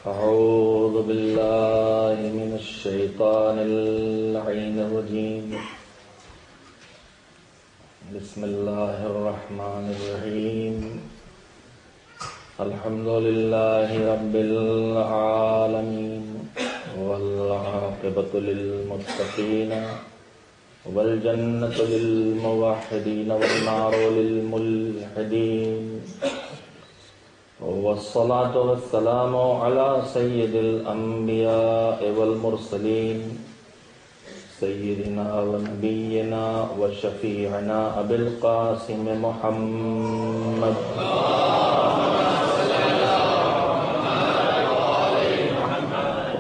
أعوذ بالله من الشيطان اللعين الرجيم. بسم الله الرحمن الرحيم. الحمد لله رب العالمين والعاقبة للمتقين والجنة للموحدين والنار للملحدين، والصلاة والسلام على سيد الأنبياء والمرسلين سيدنا ونبينا وشفيعنا أبي القاسم محمد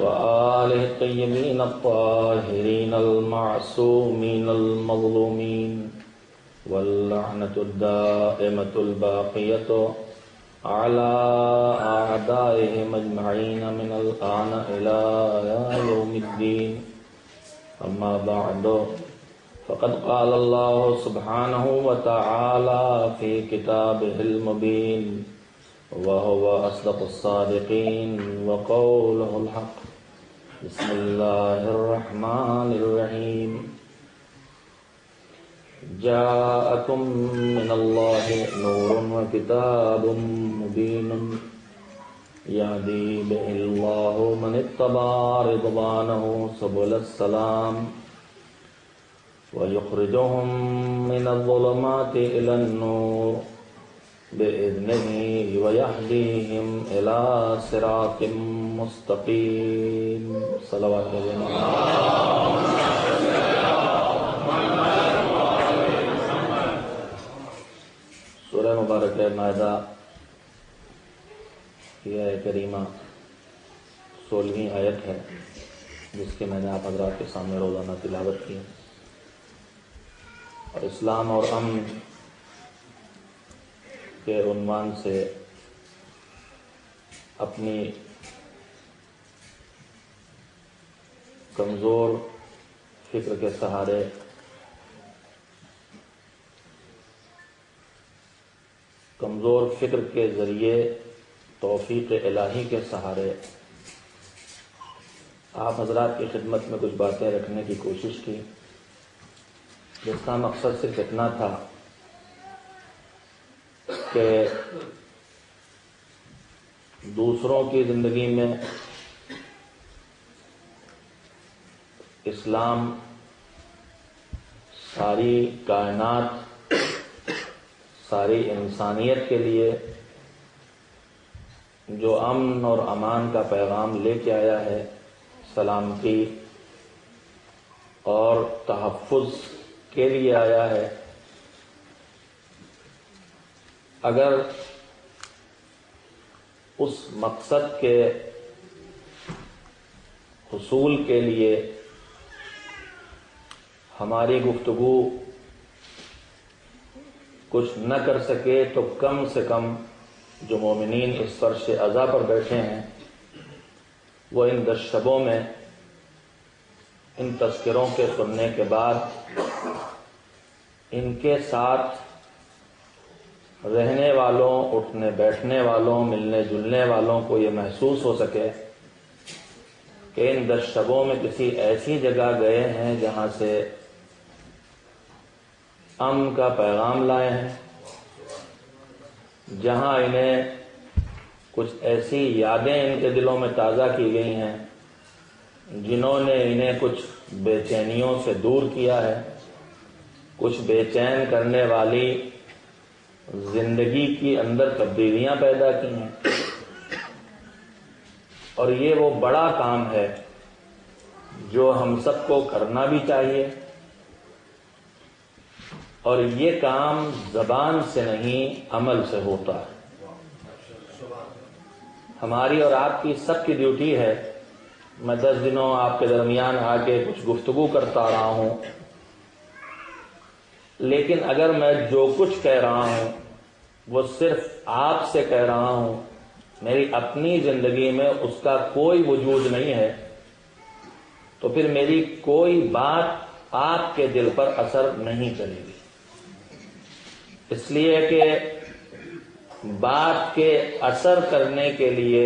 وآله الطيبين الطاهرين المعصومين المظلومين، واللعنة الدائمة الباقية على أعدائهم أجمعين من الآن إلى يوم الدين. أما بعد، فقد قال الله سبحانه وتعالى في كتابه المبين وهو أصدق الصادقين وقوله الحق. بسم الله الرحمن الرحيم. جاءكم من الله نور وكتاب مبين يهدي به الله من اتبع رضوانه سبل السلام ويخرجهم من الظلمات إلى النور بإذنه ويهديهم إلى صراط مستقيم. صلوات سورہ مبارک مائدہ کی آیت کریمہ 16ویں آیت ہے، جس کے میں نے آپ حضرات کے سامنے روزانہ تلاوت کی، اور اسلام اور امن کے عنوان سے اپنی کمزور فکر کے سہارے کمزور فکر کے ذریعے توفیق الہی کے سہارے آپ حضرات کی خدمت میں کچھ باتیں رکھنے کی کوشش کی، جس کا مقصد صرف اتنا تھا کہ دوسروں کی زندگی میں اسلام ساری کائنات، ساری انسانیت کے لیے جو امن اور امان کا پیغام لے کے آیا ہے، سلامتی اور تحفظ کے لیے آیا ہے، اگر اس مقصد کے حصول کے لیے ہماری گفتگو کچھ نہ کر سکے تو کم سے کم جو مومنین اس فرش عزا پر بیٹھے ہیں وہ ان 10 شبوں میں ان تذکروں کے سننے کے بعد ان کے ساتھ رہنے والوں، اٹھنے بیٹھنے والوں، ملنے جلنے والوں کو یہ محسوس ہو سکے کہ ان 10 شبوں میں کسی ایسی جگہ گئے ہیں جہاں سے امن کا پیغام لائے ہیں، جہاں انہیں کچھ ایسی یادیں ان کے دلوں میں تازہ کی گئی ہیں جنہوں نے انہیں کچھ بے چینیوں سے دور کیا ہے، کچھ بے چین کرنے والی زندگی کی اندر تبدیلیاں پیدا کی ہیں، اور یہ وہ بڑا کام ہے جو ہم سب کو کرنا بھی چاہیے، اور یہ کام زبان سے نہیں عمل سے ہوتا ہے۔ ہماری اور آپ کی سب کی ڈیوٹی ہے، میں 10 دنوں آپ کے درمیان آ کے کچھ گفتگو کرتا رہا ہوں، لیکن اگر میں جو کچھ کہہ رہا ہوں وہ صرف آپ سے کہہ رہا ہوں، میری اپنی زندگی میں اس کا کوئی وجود نہیں ہے، تو پھر میری کوئی بات آپ کے دل پر اثر نہیں کرے گی، اس لیے کہ بات کے اثر کرنے کے لیے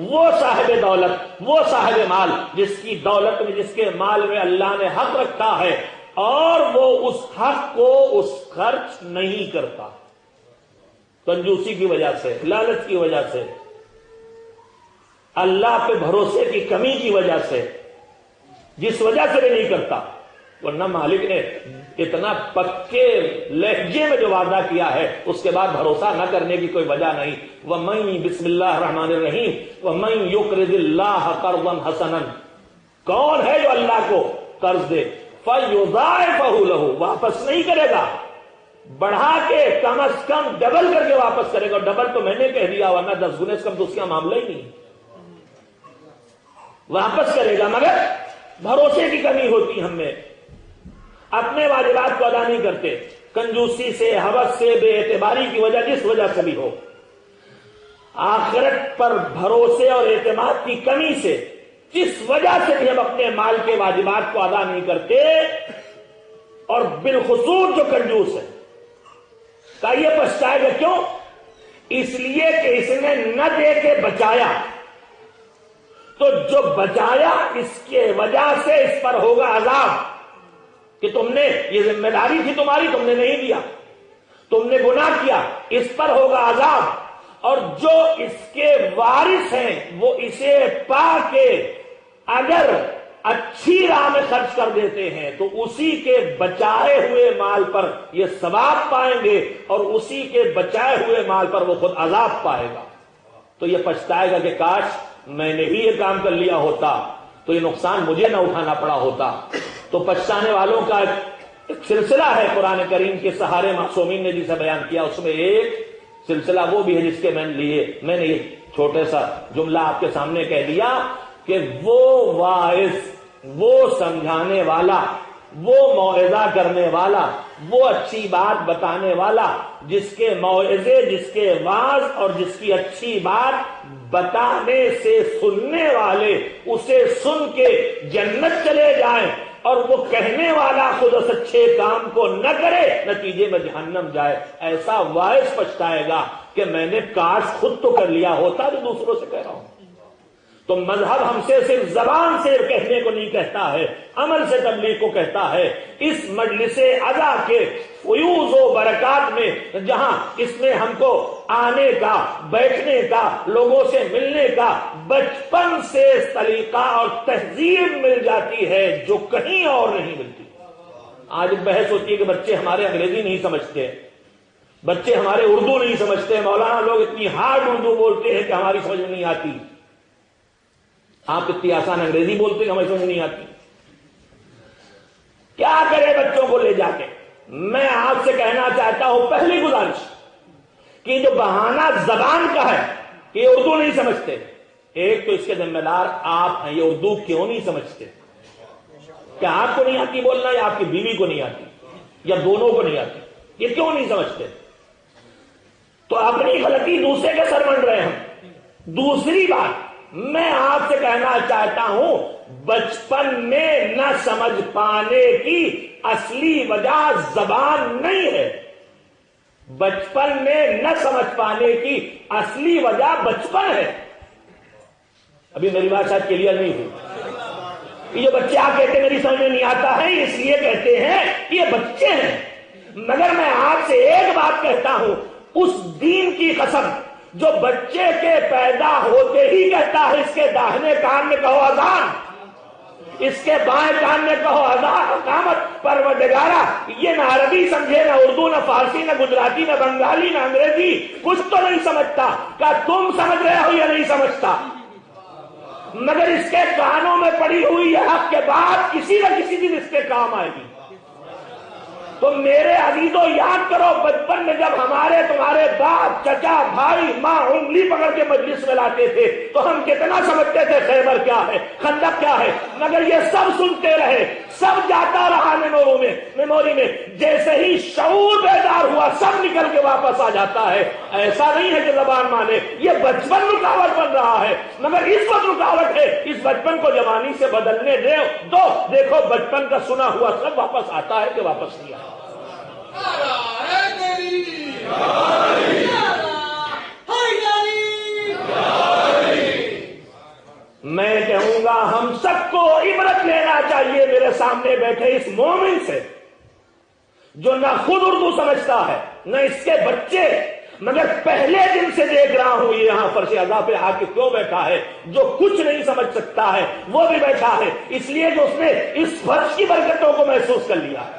وہ صاحب دولت، وہ صاحب مال جس کی دولت میں، جس کے مال میں اللہ نے حق رکھا ہے اور وہ اس حق کو اس خرچ نہیں کرتا، کنجوسی کی وجہ سے، لالچ کی وجہ سے، اللہ پہ بھروسے کی کمی کی وجہ سے، جس وجہ سے بھی نہیں کرتا، ورنہ مالک نے اتنا پکے لہجے میں جو وعدہ کیا ہے اس کے بعد بھروسہ نہ کرنے کی کوئی وجہ نہیں۔ وَمَن بسم اللہ الرحمن الرحیم وَمَن يُقْرِضِ اللَّهَ قَرْضًا حَسَنًا، کون ہے جو اللہ کو قرض دے، فَيُضَاعِفَهُ لَهُ، واپس نہیں کرے گا، بڑھا کے کم از کم ڈبل کر کے واپس کرے گا۔ ڈبل تو میں نے کہہ دیا، ورنہ 10 گنے سے کم تو اس کا معاملہ ہی نہیں، واپس کرے گا، مگر بھروسے کی کمی ہوتی ہم میں، اپنے واجبات کو ادا نہیں کرتے، کنجوسی سے، ہوس سے، بے اعتباری کی وجہ جس وجہ سے بھی ہو، آخرت پر بھروسے اور اعتماد کی کمی سے، جس وجہ سے بھی ہم اپنے مال کے واجبات کو ادا نہیں کرتے، اور بالخصوص جو کنجوس ہے کا یہ پچھتائے گا، کیوں؟ اس لیے کہ اس نے نہ دے کے بچایا، تو جو بچایا اس کے وجہ سے اس پر ہوگا عذاب، کہ تم نے، یہ ذمہ داری تھی تمہاری، تم نے نہیں دیا، تم نے گناہ کیا، اس پر ہوگا عذاب۔ اور جو اس کے وارث ہیں وہ اسے پا کے اگر اچھی راہ میں خرچ کر دیتے ہیں تو اسی کے بچائے ہوئے مال پر یہ ثواب پائیں گے، اور اسی کے بچائے ہوئے مال پر وہ خود عذاب پائے گا۔ تو یہ پچھتائے گا کہ کاش میں نے ہی یہ کام کر لیا ہوتا تو یہ نقصان مجھے نہ اٹھانا پڑا ہوتا۔ تو پچھتانے والوں کا ایک سلسلہ ہے قرآن کریم کے سہارے معصومین نے جسے بیان کیا، اس میں ایک سلسلہ وہ بھی ہے جس کے میں نے یہ چھوٹے سا جملہ آپ کے سامنے کہہ دیا کہ وہ واعظ، وہ سمجھانے والا، وہ موعظہ کرنے والا، وہ اچھی بات بتانے والا، جس کے موعظے، جس کے واعظ اور جس کی اچھی بات بتانے سے سننے والے اسے سن کے جنت چلے جائیں، اور وہ کہنے والا خود اس اچھے کام کو نہ کرے، نتیجے میں جہنم جائے، ایسا واعظ پچھتائے گا کہ میں نے کاش خود تو کر لیا ہوتا جو دوسروں سے کہہ رہا ہوں۔ تو مذہب ہم سے صرف زبان سے کہنے کو نہیں کہتا ہے، عمل سے تبلیغ کو کہتا ہے۔ اس مجلس عزا کے فیوز و برکات میں، جہاں اس میں ہم کو آنے کا، بیٹھنے کا، لوگوں سے ملنے کا بچپن سے طریقہ اور تہذیب مل جاتی ہے جو کہیں اور نہیں ملتی۔ آج بحث ہوتی ہے کہ بچے ہمارے انگریزی نہیں سمجھتے، بچے ہمارے اردو نہیں سمجھتے، مولانا لوگ اتنی ہارڈ اردو بولتے ہیں کہ ہماری سمجھ میں نہیں آتی، آپ اتنی آسان انگریزی بولتے ہیں ہمیں سمجھ نہیں آتی۔ کیا کرے بچوں کو لے جا کے؟ میں آپ سے کہنا چاہتا ہوں، پہلی گزارش کہ جو بہانہ زبان کا ہے کہ یہ اردو نہیں سمجھتے، ایک تو اس کے ذمہ دار آپ ہیں۔ یہ اردو کیوں نہیں سمجھتے؟ کیا آپ کو نہیں آتی بولنا، یا آپ کی بیوی کو نہیں آتی، یا دونوں کو نہیں آتی؟ یہ کیوں نہیں سمجھتے؟ تو اپنی غلطی دوسرے کے سر منڈ رہے ہیں۔ دوسری بات میں آپ سے کہنا چاہتا ہوں، بچپن میں نہ سمجھ پانے کی اصلی وجہ زبان نہیں ہے، بچپن میں نہ سمجھ پانے کی اصلی وجہ بچپن ہے۔ ابھی میری بات شاید کلیئر نہیں ہوئی۔ یہ بچے آپ کہتے ہیں میری سمجھ میں نہیں آتا ہے، اس لیے کہتے ہیں کہ یہ بچے ہیں، مگر میں آپ سے ایک بات کہتا ہوں، اس دین کی قسم جو بچے کے پیدا ہوتے ہی کہتا ہے اس کے داہنے کان میں کہو اذان، اس کے بائیں کان میں کہو اذان، اقامت، پروردگارہ، یہ نہ عربی سمجھے، نہ اردو، نہ فارسی، نہ گجراتی، نہ بنگالی، نہ انگریزی، کچھ تو نہیں سمجھتا۔ کیا تم سمجھ رہے ہو یا نہیں سمجھتا؟ مگر اس کے کانوں میں پڑی ہوئی یہ حق کے بعد کسی نہ کسی دن اس کے کام آئے گی۔ تو میرے عزیزوں یاد کرو، بچپن میں جب ہمارے تمہارے باپ، چچا، بھائی، ماں انگلی پکڑ کے مجلس میں لاتے تھے تو ہم کتنا سمجھتے تھے خیبر کیا ہے، خندق کیا ہے، مگر یہ سب سنتے رہے، سب جاتا رہا میموری میں، جیسے ہی شعور بیدار ہوا سب نکل کے واپس آ جاتا ہے۔ ایسا نہیں ہے کہ زبان مانے، یہ بچپن رکاوٹ بن رہا ہے، مگر اس وقت رکاوٹ ہے، اس بچپن کو جوانی سے بدلنے دو، دیکھو بچپن کا سنا ہوا سب واپس آتا ہے کہ واپس نہیں آتا۔ سوا ہم سب کو عبرت لینا چاہیے میرے سامنے بیٹھے اس مومن سے جو نہ خود اردو سمجھتا ہے نہ اس کے بچے، مگر پہلے دن سے دیکھ رہا ہوں یہ یہاں فرش ادا پہ آ کے کیوں بیٹھا ہے، جو کچھ نہیں سمجھ سکتا ہے وہ بھی بیٹھا ہے، اس لیے کہ اس نے اس فرش کی برکتوں کو محسوس کر لیا ہے۔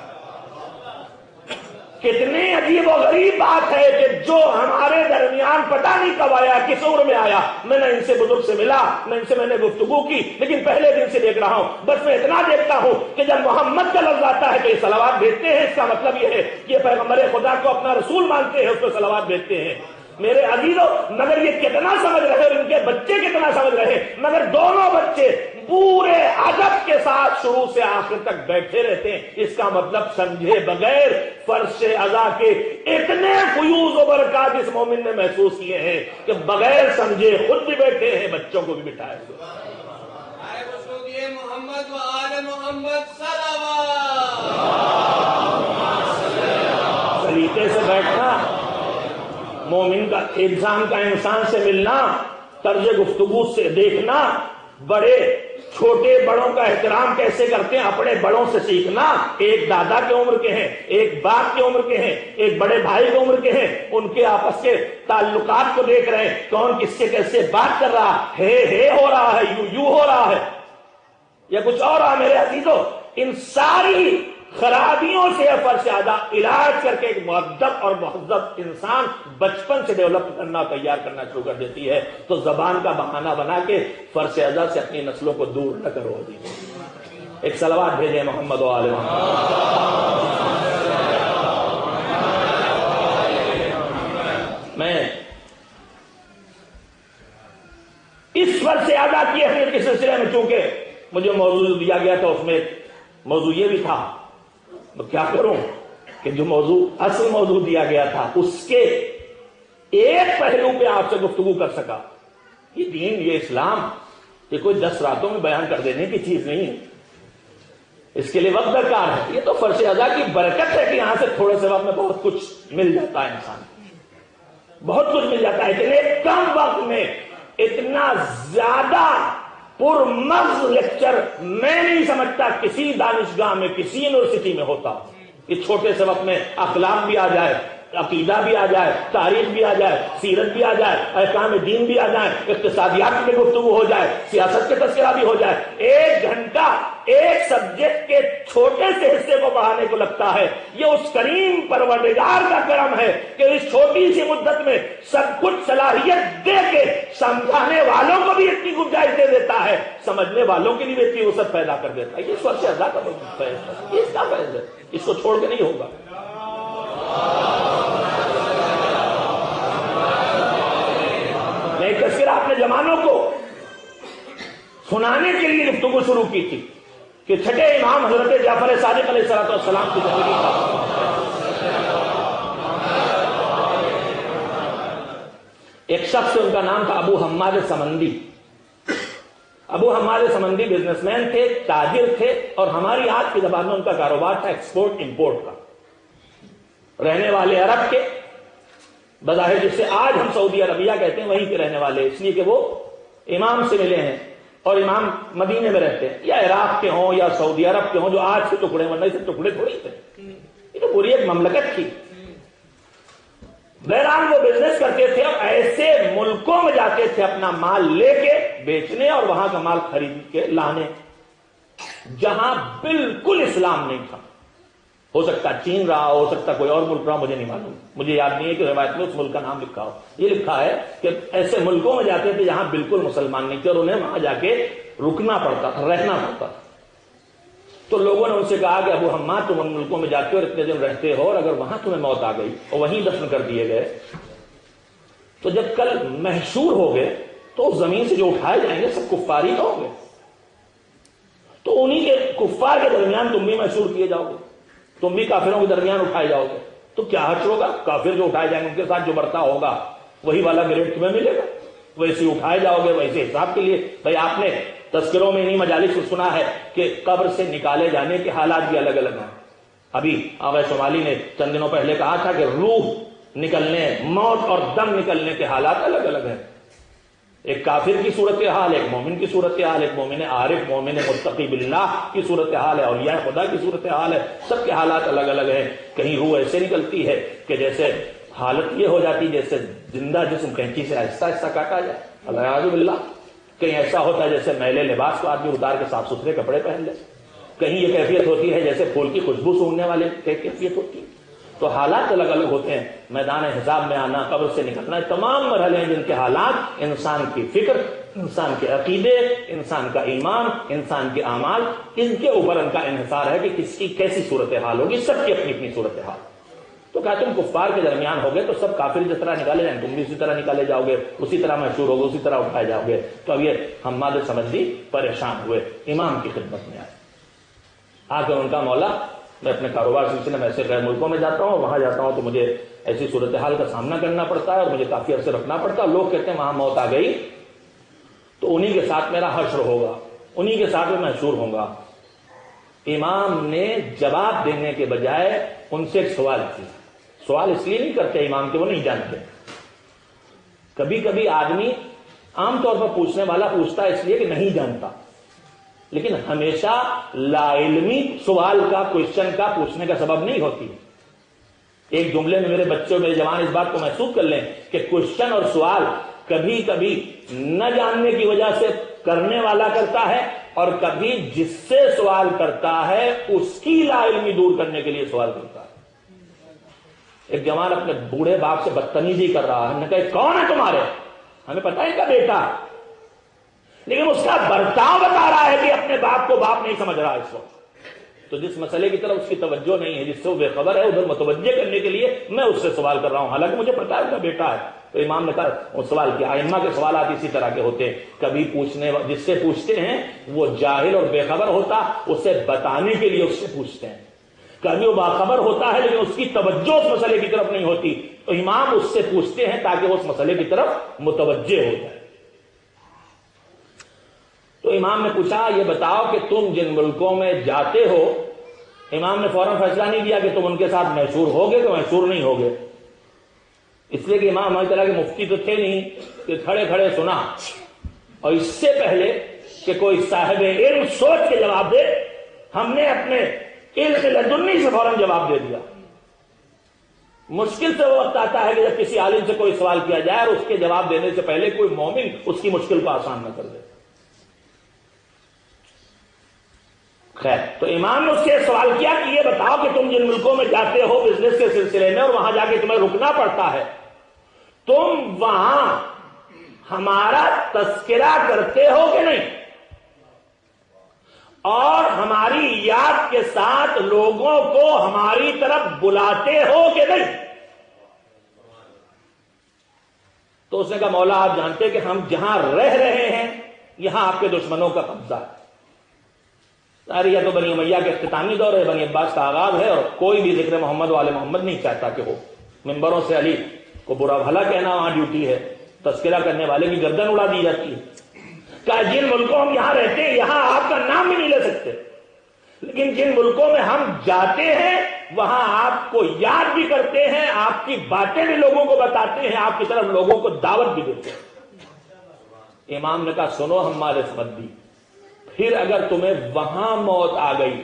کتنی عجیب و غریب بات ہے کہ جو ہمارے درمیان پتہ نہیں کب آیا، کس عمر میں آیا، میں نے ان سے بزرگ سے ملا، میں نے گفتگو کی، لیکن پہلے دن سے دیکھ رہا ہوں، بس میں اتنا دیکھتا ہوں کہ جب محمد کا لفظ آتا ہے تو یہ صلوات بھیجتے ہیں، اس کا مطلب یہ ہے کہ یہ پیغمبر خدا کو اپنا رسول مانتے ہیں، اس پہ صلوات بھیجتے ہیں۔ میرے عزیزوں، مگر یہ کتنا سمجھ رہے اور ان کے بچے کتنا سمجھ رہے، مگر دونوں بچے پورے ادب کے ساتھ شروع سے آخر تک بیٹھے رہتے ہیں۔ اس کا مطلب سمجھے بغیر فرش ادا کے اتنے فیوز و برکات اس مومن نے محسوس کیے ہیں کہ بغیر سمجھے خود بھی بیٹھے ہیں، بچوں کو بھی بٹھائے ہوئے۔ محمد و آل محمد صلوات۔ سلیقے سے بیٹھنا، مومن کا انسان کا انسان سے ملنا، طرز گفتگو سے دیکھنا، بڑے چھوٹے بڑوں کا احترام کیسے کرتے ہیں اپنے بڑوں سے سیکھنا۔ ایک دادا کے عمر کے ہیں، ایک باپ کے عمر کے ہیں، ایک بڑے بھائی کے عمر کے ہیں، ان کے آپس کے تعلقات کو دیکھ رہے ہیں، کون کس سے کیسے بات کر رہا ہے ہو رہا ہے، یو ہو رہا ہے یا کچھ اور رہا۔ میرے عزیزوں، ان ساری خرابیوں سے فرش ادا علاج کر کے ایک مؤدب اور مہذب انسان بچپن سے ڈیولپ کرنا، تیار کرنا شروع کر دیتی ہے۔ تو زبان کا بہانہ بنا کے فرش ادا سے اپنی نسلوں کو دور نہ کرو دیجیے۔ ایک صلوات بھیجیں محمد و آل محمد۔ میں اس فرش ادا کی اہمیت کے سلسلے میں چونکہ مجھے موضوع دیا گیا تھا، اس میں موضوع یہ بھی تھا، میں کیا کروں کہ جو موضوع اصل موضوع دیا گیا تھا اس کے ایک پہلو پہ آپ سے گفتگو کر سکا۔ یہ دین، یہ اسلام، یہ کوئی 10 راتوں میں بیان کر دینے کی چیز نہیں ہے، اس کے لیے وقت درکار ہے۔ یہ تو فرش ادا کی برکت ہے کہ یہاں سے تھوڑے سے وقت میں بہت کچھ مل جاتا ہے، انسان بہت کچھ مل جاتا ہے۔ اتنے کم وقت میں اتنا زیادہ پرمغز لیکچر میں نہیں سمجھتا کسی دانشگاہ میں، کسی یونیورسٹی میں ہوتا۔ اس چھوٹے سے وقت میں اخلاق بھی آ جائے، عقیدہ بھی آ جائے، تاریخ بھی آ جائے، سیرت بھی آ جائے، احکام دین بھی آ جائے، اقتصادیات میں گفتگو ہو جائے، سیاست کے تذکرہ بھی ہو جائے۔ 1 گھنٹہ ایک سبجیکٹ کے چھوٹے سے حصے کو پڑھانے کو لگتا ہے۔ یہ اس کریم پروردگار کا کرم ہے کہ اس چھوٹی سی مدت میں سب کچھ صلاحیت دے کے سمجھانے والوں کو بھی اتنی گنجائش دے دیتا ہے، سمجھنے والوں کے لیے بھی اتنی وسعت پیدا کر دیتا ہے۔ یہ فرش ادا کا فیض ہے، یہ اس کا فیض ہے، اس کو چھوڑ کے نہیں ہوگا۔ میں تذکرہ اپنے جوانوں کو سنانے کے لیے گفتگو شروع کی تھی کہ چھٹے امام حضرت جعفر صادق علیہ السلام کی زندگی کا ایک شخص، ان کا نام تھا ابو حماد سمندی۔ ابو حماد سمندی بزنس مین تھے، تاجر تھے، اور ہماری آج کی زبان میں ان کا کاروبار تھا ایکسپورٹ امپورٹ کا۔ رہنے والے عرب کے، بظاہر جس سے آج ہم سعودی عربیہ کہتے ہیں وہیں کے رہنے والے، اس لیے کہ وہ امام سے ملے ہیں اور امام مدینے میں رہتے ہیں، یا عراق کے ہوں یا سعودی عرب کے ہوں، جو آج کے ٹکڑے، ورنہ سے ٹکڑے تھوڑی تھے، یہ تو پوری ایک مملکت تھی۔ بہرحال وہ بزنس کرتے تھے اور ایسے ملکوں میں جاتے تھے اپنا مال لے کے بیچنے اور وہاں کا مال خرید کے لانے جہاں بالکل اسلام نہیں تھا۔ ہو سکتا چین رہا، ہو سکتا کوئی اور ملک رہا، مجھے نہیں معلوم، مجھے یاد نہیں ہے کہ روایت میں اس ملک کا نام لکھا ہو۔ یہ لکھا ہے کہ ایسے ملکوں میں جاتے تھے جہاں بالکل مسلمان نہیں تھے اور انہیں وہاں جا کے رکنا پڑتا تھا، رہنا پڑتا تھا۔ تو لوگوں نے ان سے کہا کہ ابو حماد تم ان ملکوں میں جاتے ہو اور اتنے دن رہتے ہو، اور اگر وہاں تمہیں موت آ گئی اور وہیں دفن کر دیے گئے تو جب کل محشور ہو گئے تو اس زمین سے جو اٹھائے جائیں گے سب کفار ہی ہوں گے، تو انہی کے کفار کے درمیان تم بھی محشور کیے جاؤ گے، تم بھی کافروں کے درمیان اٹھائے جاؤ گے، تو کیا حرج ہوگا؟ کافر جو اٹھائے جائیں گے ان کے ساتھ جو برتا ہوگا وہی والا گریڈ تمہیں ملے گا، ویسے اٹھائے جاؤ گے ویسے حساب کے لیے۔ بھائی آپ نے تذکروں میں انہی مجالس کو سنا ہے کہ قبر سے نکالے جانے کے حالات بھی الگ الگ ہیں۔ ابھی آغا شمالی نے چند دنوں پہلے کہا تھا کہ روح نکلنے، موت اور دم نکلنے کے حالات الگ الگ ہیں۔ ایک کافر کی صورتحال، ایک مومن کی صورتحال، ایک مومن عارف، مومن متقی باللہ کی صورتحال ہے، اولیاء خدا کی صورتحال ہے. سب کے حالات الگ الگ ہیں. کہیں روح ایسے نکلتی ہے کہ جیسے حالت یہ ہو جاتی جیسے زندہ جسم کینچی سے آہستہ آہستہ کاٹا جائے، الیاذ باللہ. کہیں ایسا ہوتا ہے جیسے میلے لباس کو آدمی اتار کے صاف ستھرے کپڑے پہن لے. کہیں یہ کیفیت ہوتی ہے جیسے پھول کی خوشبو سونگنے والے کیفیت ہوتی ہے. تو حالات الگ الگ ہوتے ہیں. میدان حساب میں آنا، قبر سے نکلنا، تمام مرحلے ہیں جن کے حالات انسان کی فکر، انسان کے عقیدے، انسان کا ایمان، انسان کے اعمال، ان کے اوپر ان کا انحصار ہے کہ کس کی کیسی صورتحال ہوگی. سب کی اپنی اپنی صورتحال. تو کہا تم کفار کے درمیان ہو گئے تو سب کافر جس طرح نکالے جائیں تم بھی اسی طرح نکالے جاؤ گے، اسی طرح مشہور ہوگے، اسی طرح اٹھائے جاؤ گے. تو اب یہ حماد سمجھی پریشان ہوئے، امام کی خدمت میں آئے. آ کر ان کا مولا میں اپنے کاروبار سلسلے میں ایسے غیر ملکوں میں جاتا ہوں، وہاں جاتا ہوں تو مجھے ایسی صورتحال کا سامنا کرنا پڑتا ہے اور مجھے کافی عرصے رکھنا پڑتا ہے. لوگ کہتے ہیں وہاں موت آ گئی تو انہی کے ساتھ میرا حشر ہوگا، انہی کے ساتھ میں محشور ہوں گا. امام نے جواب دینے کے بجائے ان سے ایک سوال کیا. سوال اس لیے نہیں کرتے امام کے وہ نہیں جانتے. کبھی کبھی آدمی عام طور پر پوچھنے والا پوچھتا ہے اس لیے کہ نہیں جانتا، لیکن ہمیشہ لا علمی سوال کا، کوشچن کا پوچھنے کا سبب نہیں ہوتی. ایک جملے میں میرے بچے اور میرے جوان اس بات کو محسوس کر لیں کہ کوشچن اور سوال کبھی کبھی نہ جاننے کی وجہ سے کرنے والا کرتا ہے، اور کبھی جس سے سوال کرتا ہے اس کی لا علمی دور کرنے کے لیے سوال کرتا ہے. ایک جوان اپنے بوڑھے باپ سے بدتمیزی کر رہا ہے. ہم نے کہا کون ہے تمہارے؟ ہمیں پتا ہے ان کا بیٹا، لیکن اس کا برتاؤ بتا رہا ہے کہ اپنے باپ کو باپ نہیں سمجھ رہا اس وقت. تو جس مسئلے کی طرف اس کی توجہ نہیں ہے، جس سے وہ بے خبر ہے، ادھر متوجہ کرنے کے لیے میں اس سے سوال کر رہا ہوں، حالانکہ مجھے پتا ہے اس کا بیٹا ہے. تو امام نے کہا وہ سوال کیا. ائمہ کے سوالات اسی طرح کے ہوتے ہیں. کبھی پوچھنے جس سے پوچھتے ہیں وہ جاہل اور بے خبر ہوتا، اسے بتانے کے لیے اس سے پوچھتے ہیں. کبھی وہ باخبر ہوتا ہے لیکن اس کی توجہ اس مسئلے کی طرف نہیں ہوتی، تو امام اس سے پوچھتے ہیں تاکہ وہ اس مسئلے کی طرف متوجہ ہو جائے. تو امام نے پوچھا یہ بتاؤ کہ تم جن ملکوں میں جاتے ہو، امام نے فوراً فیصلہ نہیں دیا کہ تم ان کے ساتھ محشور ہوگے کہ محشور نہیں ہوگے، اس لیے کہ امام اللہ کے مفتی تو تھے نہیں کہ کھڑے کھڑے سنا، اور اس سے پہلے کہ کوئی صاحب علم سوچ کے جواب دے، ہم نے اپنے علم لدنی سے فوراً جواب دے دیا. مشکل سے وہ وقت آتا ہے کہ جب کسی عالم سے کوئی سوال کیا جائے اور اس کے جواب دینے سے پہلے کوئی مومن اس کی مشکل کو آسان نہ کر دے. خیر، تو امام نے اس سے سوال کیا کہ یہ بتاؤ کہ تم جن ملکوں میں جاتے ہو بزنس کے سلسلے میں اور وہاں جا کے تمہیں رکنا پڑتا ہے، تم وہاں ہمارا تذکرہ کرتے ہو کہ نہیں، اور ہماری یاد کے ساتھ لوگوں کو ہماری طرف بلاتے ہو کہ نہیں؟ تو اس نے کہا مولا آپ جانتے کہ ہم جہاں رہ رہے ہیں یہاں آپ کے دشمنوں کا قبضہ ہے. یا تو بنی امیہ کے اختتامی دور ہے، بنی عباس کا آغاز ہے، اور کوئی بھی ذکر محمد والے محمد نہیں چاہتا کہ ہو. ممبروں سے علی کو برا بھلا کہنا وہاں ڈیوٹی ہے، تذکرہ کرنے والے کی گردن اڑا دی جاتی ہے. کہ جن ملکوں ہم یہاں رہتے ہیں یہاں آپ کا نام بھی نہیں لے سکتے، لیکن جن ملکوں میں ہم جاتے ہیں وہاں آپ کو یاد بھی کرتے ہیں، آپ کی باتیں بھی لوگوں کو بتاتے ہیں، آپ کی طرف لوگوں کو دعوت بھی دیتے ہیں. امام نے کہا سنو ہمارے سمدی، پھر اگر تمہیں وہاں موت آ گئی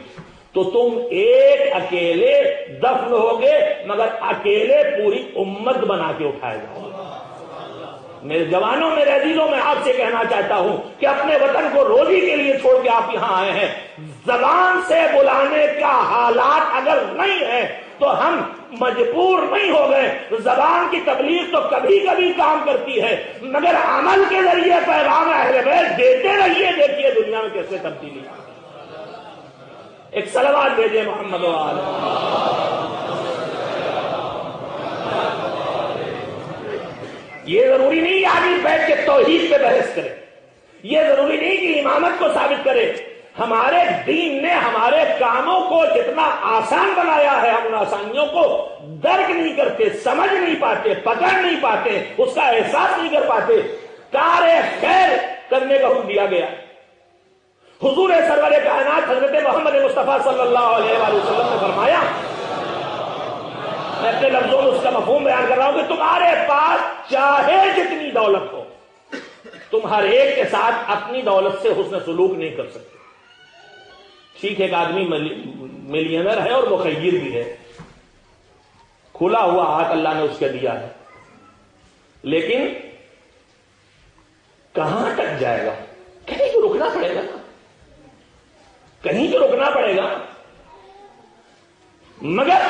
تو تم ایک اکیلے دفن ہوگے، مگر اکیلے پوری امت بنا کے اٹھائے جاؤ. میرے جوانوں، میرے عزیزوں، میں آپ سے کہنا چاہتا ہوں کہ اپنے وطن کو روزی کے لیے چھوڑ کے آپ یہاں آئے ہیں. زبان سے بلانے کا حالات اگر نہیں ہے تو ہم مجبور نہیں ہو گئے. زبان کی تبلیغ تو کبھی کبھی کام کرتی ہے، مگر عمل کے ذریعے پیغام اہل بیت دیتے رہیے. دیکھیے دنیا میں کیسے تبدیلی. ایک صلوات بھیجے محمد و آل. یہ ضروری نہیں کہ آدمی بیٹھ کے توحید پہ بحث کرے، یہ ضروری نہیں کہ امامت کو ثابت کرے. ہمارے دین نے ہمارے کاموں کو جتنا آسان بنایا ہے ہم ان آسانیوں کو درک نہیں کرتے، سمجھ نہیں پاتے، پکڑ نہیں پاتے، اس کا احساس نہیں کر پاتے. کار خیر کرنے کا حکم دیا گیا. حضور سرور کائنات حضرت محمد مصطفیٰ صلی اللہ علیہ وآلہ وسلم نے فرمایا، میں اپنے لفظوں میں اس کا مفہوم بیان کر رہا ہوں کہ تمہارے پاس چاہے جتنی دولت ہو، تم ہر ایک کے ساتھ اپنی دولت سے حسن سلوک نہیں کر سکتے. ٹھیک ایک آدمی ملینر ہے اور مخیر بھی ہے, کھلا ہوا ہاتھ اللہ نے اس کے دیا ہے, لیکن کہاں تک جائے گا؟ کہیں تو رکنا پڑے گا نا, کہیں تو رکنا پڑے گا. مگر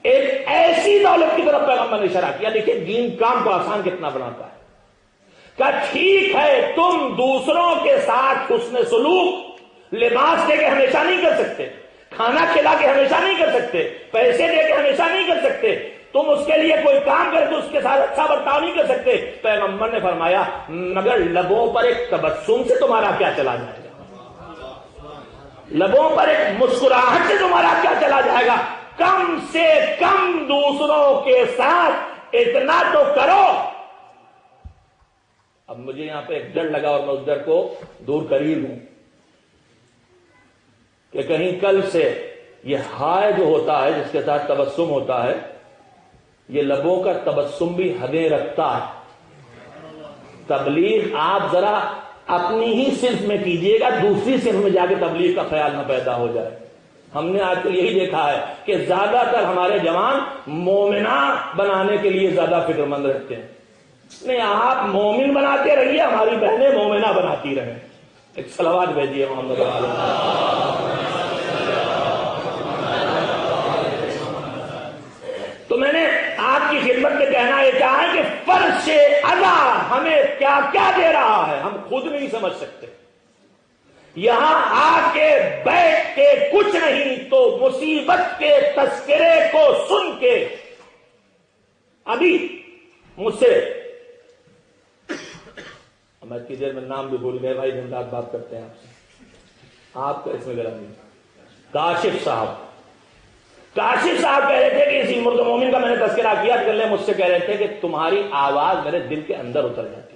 ایک ایسی دولت کی طرف پیغمبر نے اشارہ کیا. دیکھیں دین کام کو آسان کتنا بناتا ہے. کہ ٹھیک ہے تم دوسروں کے ساتھ حسن سلوک لباس دے کے ہمیشہ نہیں کر سکتے, کھانا کھلا کے ہمیشہ نہیں کر سکتے, پیسے دے کے ہمیشہ نہیں کر سکتے, تم اس کے لیے کوئی کام کر کے اس کے ساتھ اچھا برتاؤ نہیں کر سکتے. پیغمبر نے فرمایا مگر لبوں پر ایک تبسم سے تمہارا کیا چلا جائے گا, لبوں پر ایک مسکراہٹ سے تمہارا کیا چلا جائے گا. کم سے کم دوسروں کے ساتھ اتنا تو کرو. اب مجھے یہاں پہ ایک ڈر لگا اور میں اس ڈر کو دور کر ہی لوں کہ کہیں کل سے یہ ہائے جو ہوتا ہے جس کے ساتھ تبسم ہوتا ہے, یہ لبوں کا تبسم بھی حدیں رکھتا ہے. تبلیغ آپ ذرا اپنی ہی صنف میں کیجئے گا, دوسری صنف میں جا کے تبلیغ کا خیال نہ پیدا ہو جائے. ہم نے آج کل یہی دیکھا ہے کہ زیادہ تر ہمارے جوان مومنہ بنانے کے لیے زیادہ فکر مند رہتے ہیں. نہیں, آپ مومن بناتے رہیے, ہماری بہنیں مومنہ بناتی رہیں. ایک صلوات بھیجیے محمد علیہ. تو میں نے آپ کی خدمت میں کہنا یہ چاہا ہے کہ فرش ادا ہمیں کیا کیا دے رہا ہے ہم خود نہیں سمجھ سکتے. یہاں آ کے بیٹھ کے کچھ نہیں تو مصیبت کے تذکرے کو سن کے ابھی مجھ سے, میں اتنی دیر میں نام بھی بھول گئے بھائی, دن رات بات کرتے ہیں آپ سے, آپ کا اس میں گلا نہیں. کاشف صاحب کہہ رہے تھے کہ اسی مرد مومن کا میں نے تذکرہ کیا, مجھ سے کہہ رہے تھے کہ تمہاری آواز میرے دل کے اندر اتر جاتی.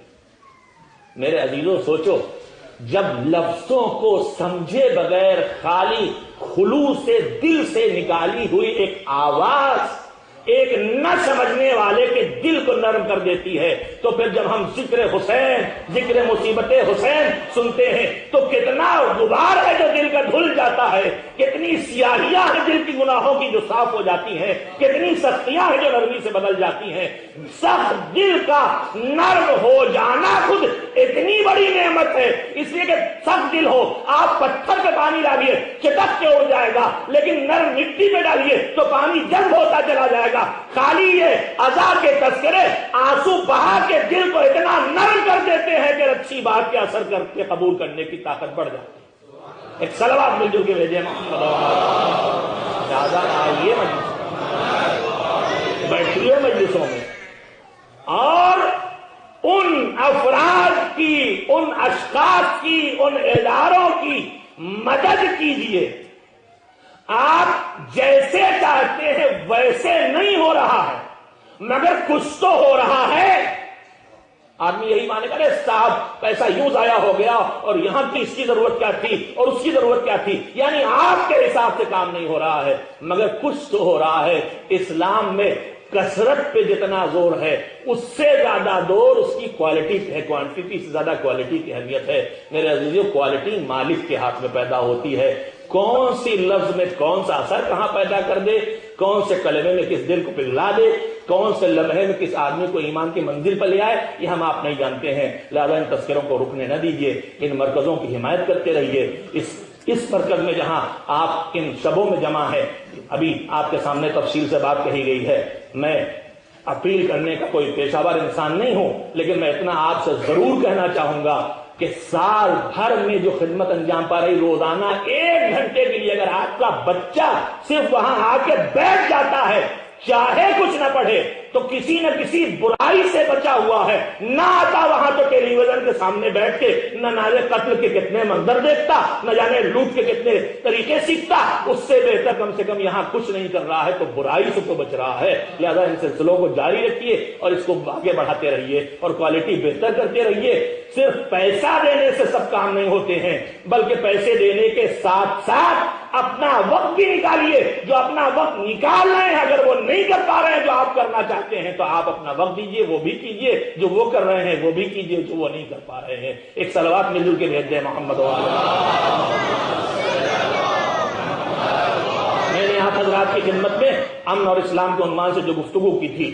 میرے عزیزوں سوچو, جب لفظوں کو سمجھے بغیر خالی خلوص سے دل سے نکالی ہوئی ایک آواز ایک نہ سمجھنے والے کے دل کو نرم کر دیتی ہے, تو پھر جب ہم ذکر حسین, ذکر مصیبت حسین سنتے ہیں تو کتنا غبار ہے جو دل کا دھل جاتا ہے, کتنی سیاہیاں ہیں دل کی گناہوں کی جو صاف ہو جاتی ہیں, کتنی سختیاں ہیں جو نرمی سے بدل جاتی ہیں. سخت دل کا نرم ہو جانا خود اتنی بڑی نعمت ہے. اس لیے کہ سخت دل ہو, آپ پتھر پہ پانی ڈالیے چٹک کے اڑ جائے گا, لیکن نرم مٹی پہ ڈالیے تو پانی جذب ہوتا چلا جائے گا. خالی یہ عزا کے تذکرے آنسو بہا کے دل کو اتنا نرم کر دیتے ہیں کہ اچھی بات کے اثر کر کے قبول کرنے کی طاقت بڑھ جاتی ہے. ایک صلوات مل جل کے بھیجے محمد. زیادہ آئیے بیٹھیے مجلسوں میں اور ان افراد کی, ان اشخاص کی, ان اداروں کی مدد کیجیے. آپ جیسے چاہتے ہیں ویسے نہیں ہو رہا ہے, مگر کچھ تو ہو رہا ہے. آدمی یہی مانے گا صاحب پیسہ یوں ضائع ہو گیا اور یہاں کی اس کی ضرورت کیا تھی اور اس کی ضرورت کیا تھی, یعنی آپ کے حساب سے کام نہیں ہو رہا ہے, مگر کچھ تو ہو رہا ہے. اسلام میں کثرت پہ جتنا زور ہے اس سے زیادہ زور اس کی کوالٹی ہے, کوانٹٹی سے زیادہ کوالٹی کی اہمیت ہے. میرے عزیزوں, کوالٹی مالک کے ہاتھ میں پیدا ہوتی ہے. کون سی لفظ میں کون سا اثر کہاں پیدا کر دے, کون سے کلمے میں کس دل کو پگھلا دے, کون سے لمحے میں کس آدمی کو ایمان کی منزل پر لے آئے, یہ ہم آپ نہیں جانتے ہیں. لہذا ان تذکروں کو رکنے نہ دیجیے, ان مرکزوں کی حمایت کرتے رہیے. اس مرکز میں جہاں آپ ان شبوں میں جمع ہے, ابھی آپ کے سامنے تفصیل سے بات کہی گئی ہے. میں اپیل کرنے کا کوئی پیشہ ور انسان نہیں ہوں, لیکن میں اتنا آپ سے ضرور کہنا چاہوں گا کہ سال بھر میں جو خدمت انجام پا رہی, روزانہ 1 گھنٹے کے لیے اگر آپ کا بچہ صرف وہاں آ کے بیٹھ جاتا ہے, چاہے کچھ نہ پڑھے تو کسی نہ کسی برائی سے بچا ہوا ہے. نہ آتا وہاں تو ٹیلی ویژن کے سامنے بیٹھ کے نہ جانے قتل کے کتنے منظر دیکھتا, نہ جانے لوٹ کے کتنے طریقے سیکھتا. اس سے بہتر کم سے کم یہاں کچھ نہیں کر رہا ہے تو برائی سے تو بچ رہا ہے. لہذا ان سلسلوں کو جاری رکھیے اور اس کو آگے بڑھاتے رہیے اور کوالٹی بہتر کرتے رہیے. صرف پیسہ دینے سے سب کام نہیں ہوتے ہیں, بلکہ پیسے دینے کے ساتھ ساتھ اپنا وقت بھی نکالیے. جو اپنا وقت نکال رہے ہیں اگر وہ نہیں کر پا رہے ہیں جو آپ کرنا چاہتے ہیں تو آپ اپنا وقت دیجیے, وہ بھی کیجیے. جو وہ کر رہے ہیں وہ بھی کیجیے جو وہ نہیں کر پا رہے ہیں. ایک صلوات مل جل کے بھیج دیں محمد میں نے آپ حضرات کی خدمت میں امن اور اسلام کے عنوان سے جو گفتگو کی تھی,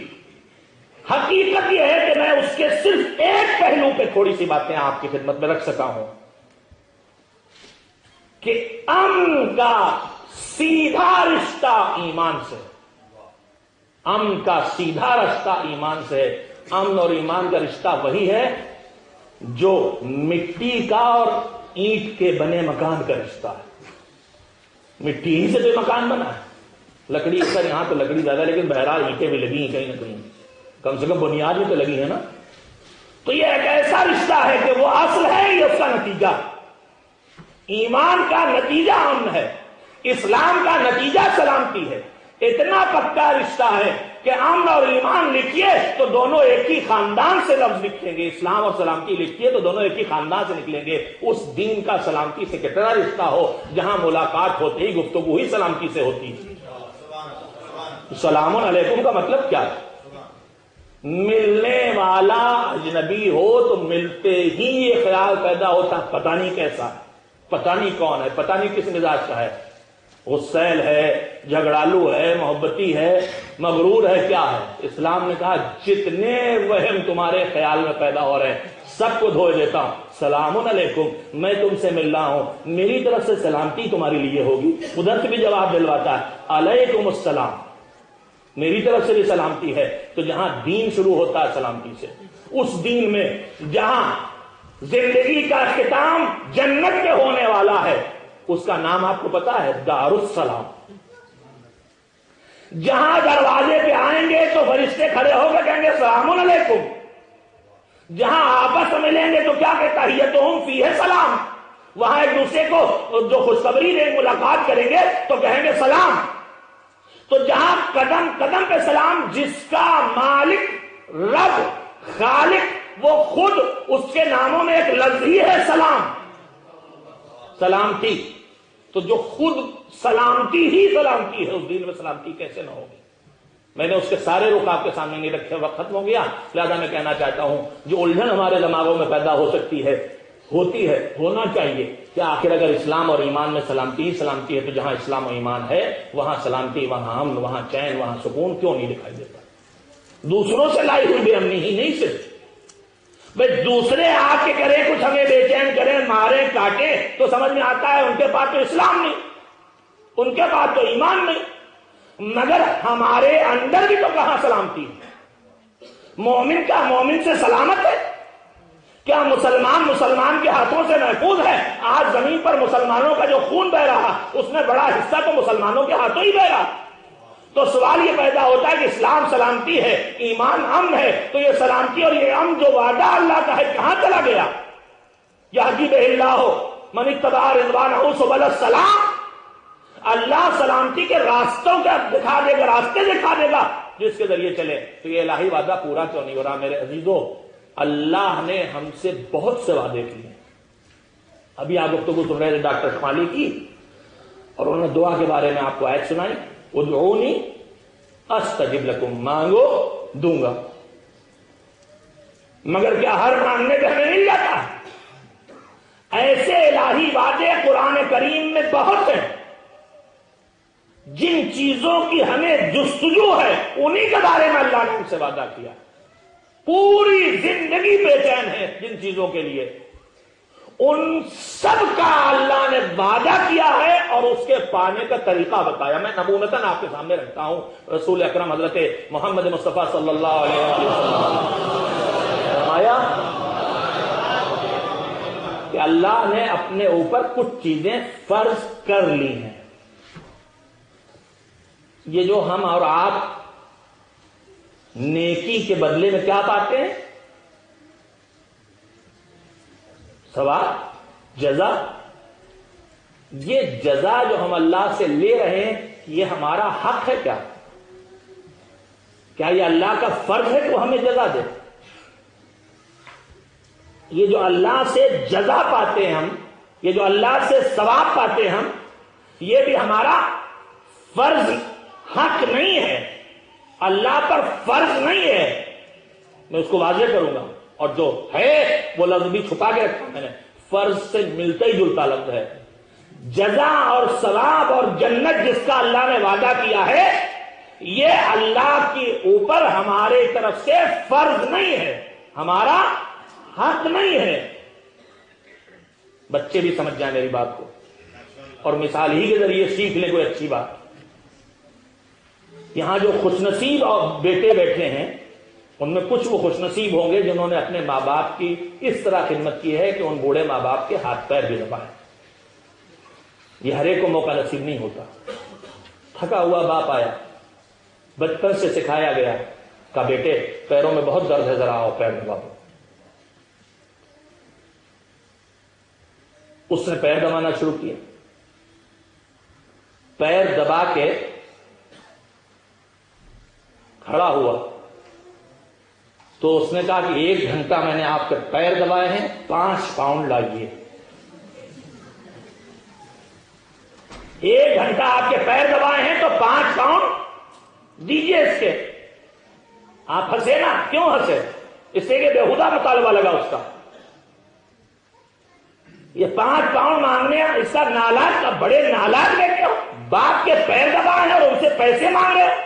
حقیقت یہ ہے کہ میں اس کے صرف ایک پہلو پہ تھوڑی سی باتیں آپ کی خدمت میں رکھ سکا ہوں کہ امن کا سیدھا رشتہ ایمان سے, امن کا سیدھا رشتہ ایمان سے. امن اور ایمان کا رشتہ وہی ہے جو مٹی کا اور اینٹ کے بنے مکان کا رشتہ ہے. مٹی ہی سے تو مکان بنا ہے, لکڑی اکثر یہاں تو لکڑی زیادہ لیکن بہرحال اینٹیں بھی لگی ہیں کہیں نہ کہیں, کم سے کم بنیاد بھی تو لگی ہے نا. تو یہ ایک ایسا رشتہ ہے کہ وہ اصل ہے, یہ اس کا نتیجہ. ایمان کا نتیجہ امن ہے, اسلام کا نتیجہ سلامتی ہے. اتنا پکا رشتہ ہے کہ امن اور ایمان لکھیے تو دونوں ایک ہی خاندان سے لفظ لکھیں گے, اسلام اور سلامتی لکھیے تو دونوں ایک ہی خاندان سے نکلیں گے. اس دین کا سلامتی سے کتنا رشتہ ہو جہاں ملاقات ہوتے ہی گفتگو ہی سلامتی سے ہوتی ہے. السلام علیکم کا مطلب کیا ہے؟ ملنے والا اجنبی ہو تو ملتے ہی یہ خیال پیدا ہوتا پتہ نہیں کیسا ہے, پتہ نہیں کون ہے, پتہ نہیں کس مزاج کا ہے, غسیل ہے, جھگڑالو ہے, محبتی ہے, مغرور ہے, کیا ہے. اسلام نے کہا جتنے وہم تمہارے خیال میں پیدا ہو رہے ہیں سب کو دھو دیتا ہوں. سلام علیکم, میں تم سے مل رہا ہوں, میری طرف سے سلامتی تمہارے لیے ہوگی. ادھر سے بھی جواب دلواتا ہے علیکم السلام, میری طرف سے بھی سلامتی ہے. تو جہاں دین شروع ہوتا ہے سلامتی سے, اس دین میں جہاں زندگی کا اختتام جنت کے ہونے والا ہے اس کا نام آپ کو پتا ہے دار السلام. جہاں دروازے پہ آئیں گے تو فرشتے کھڑے ہو کر کہیں گے السلام علیکم. جہاں آپس میں ملیں گے تو کیا کہتا ہے تحیتہم فیہ سلام. وہاں ایک دوسرے کو جو خوشخبری دیں ملاقات کریں گے تو کہیں گے سلام. تو جہاں قدم قدم پہ سلام, جس کا مالک رب خالق وہ خود اس کے ناموں میں ایک لفظ ہی ہے سلام, سلامتی. تو جو خود سلامتی ہی سلامتی ہے اس دین میں سلامتی کیسے نہ ہوگی. میں نے اس کے سارے رخ آپ کے سامنے نہیں رکھے, وقت ختم ہو گیا, لہذا میں کہنا چاہتا ہوں جو الجھن ہمارے دماغوں میں پیدا ہو سکتی ہے, ہوتی ہے, ہونا چاہیے کہ آخر اگر اسلام اور ایمان میں سلامتی ہی سلامتی ہے تو جہاں اسلام و ایمان ہے وہاں سلامتی, وہاں امن, وہاں چین, وہاں سکون کیوں نہیں دکھائی دیتا. دوسروں سے لائی ہوئی بے امنی ہی نہیں صرف بھائی دوسرے آ کے کریں کچھ ہمیں بے چین کریں, ماریں, کاٹیں تو سمجھ میں آتا ہے ان کے پاس تو اسلام نہیں, ان کے پاس تو ایمان نہیں. مگر ہمارے اندر بھی تو کہاں سلامتی ہے. مومن کا مومن سے سلامت ہے کیا؟ مسلمان کے ہاتھوں سے محفوظ ہے؟ آج زمین پر مسلمانوں کا جو خون بہ رہا اس میں بڑا حصہ تو مسلمانوں کے ہاتھوں ہی بہ رہا. تو سوال یہ پیدا ہوتا ہے کہ اسلام سلامتی ہے, ایمان امن ہے, تو یہ سلامتی اور یہ امن جو وعدہ اللہ کا ہے کہاں چلا گیا؟ یہدی بہ اللہ من اتبع رضوانہ سبل السلام. اللہ سلامتی کے راستوں کا دکھا دے گا, راستے دکھا دے گا جس کے ذریعے چلے. تو یہ الہی وعدہ پورا کیوں نہیں ہو رہا میرے عزیزوں؟ اللہ نے ہم سے بہت سے وعدے کیے. ابھی آپ گفتگو سن رہے تھے ڈاکٹر شمالی کی, اور انہوں نے دعا کے بارے میں آپ کو آیت سنائی, ادعونی استجب لکم, مانگو دوں گا. مگر کیا ہر مانگنے پہ ہمیں مل جاتا ہے؟ ایسے الہی وعدے قرآن کریم میں بہت ہیں. جن چیزوں کی ہمیں جستجو ہے انہی کے بارے میں اللہ نے ہم سے وعدہ کیا. پوری زندگی بے چین ہے جن چیزوں کے لیے, ان سب کا اللہ نے وعدہ کیا ہے اور اس کے پانے کا طریقہ بتایا. میں نمونتاً آپ کے سامنے رکھتا ہوں. رسول اکرم حضرت محمد مصطفیٰ صلی اللہ علیہ وسلم فرمایا کہ اللہ نے اپنے اوپر کچھ چیزیں فرض کر لی ہیں. یہ جو ہم اور آپ نیکی کے بدلے میں کیا پاتے ہیں؟ ثواب, جزا. یہ جزا جو ہم اللہ سے لے رہے ہیں یہ ہمارا حق ہے کیا؟ کیا یہ اللہ کا فرض ہے کہ وہ ہمیں جزا دے؟ یہ جو اللہ سے جزا پاتے ہیں ہم, یہ جو اللہ سے ثواب پاتے ہم، یہ بھی ہمارا فرض حق نہیں ہے، اللہ پر فرض نہیں ہے. میں اس کو واضح کروں گا، اور جو ہے وہ لفظ بھی چھپا کے رکھا میں نے، فرض سے ملتا ہی جلتا لفظ ہے. جزا اور ثواب اور جنت جس کا اللہ نے وعدہ کیا ہے، یہ اللہ کے اوپر ہمارے طرف سے فرض نہیں ہے، ہمارا حق نہیں ہے. بچے بھی سمجھ جائیں میری بات کو، اور مثال ہی کے ذریعے سیکھ لیں کوئی اچھی بات. یہاں جو خوش نصیب اور بیٹے بیٹھے ہیں، ان میں کچھ وہ خوش نصیب ہوں گے جنہوں نے اپنے ماں باپ کی اس طرح خدمت کی ہے کہ ان بوڑھے ماں باپ کے ہاتھ پیر بھی دبائے. یہ ہر ایک کو موقع نصیب نہیں ہوتا. تھکا ہوا باپ آیا، بچپن سے سکھایا گیا، کہا بیٹے پیروں میں بہت درد ہے، ذرا آؤ پیر دبا دو. اس نے پیر دبانا شروع کیا، پیر دبا کے کھڑا ہوا تو اس نے کہا کہ 1 گھنٹہ میں نے آپ کے پیر دبائے ہیں، 5 پاؤنڈ لائیے. 1 گھنٹہ آپ کے پیر دبائے ہیں تو 5 پاؤنڈ دیجیے اس کے. آپ ہنسے نا، کیوں ہنسے؟ اس سے کہ بےہودہ مطالبہ لگا اس کا. یہ 5 پاؤنڈ مانگنے اس کا نالاک کا بڑے نالاک بیٹے ہو، باپ کے پیر دبائے ہیں اور ان سے پیسے مانگ رہے ہو.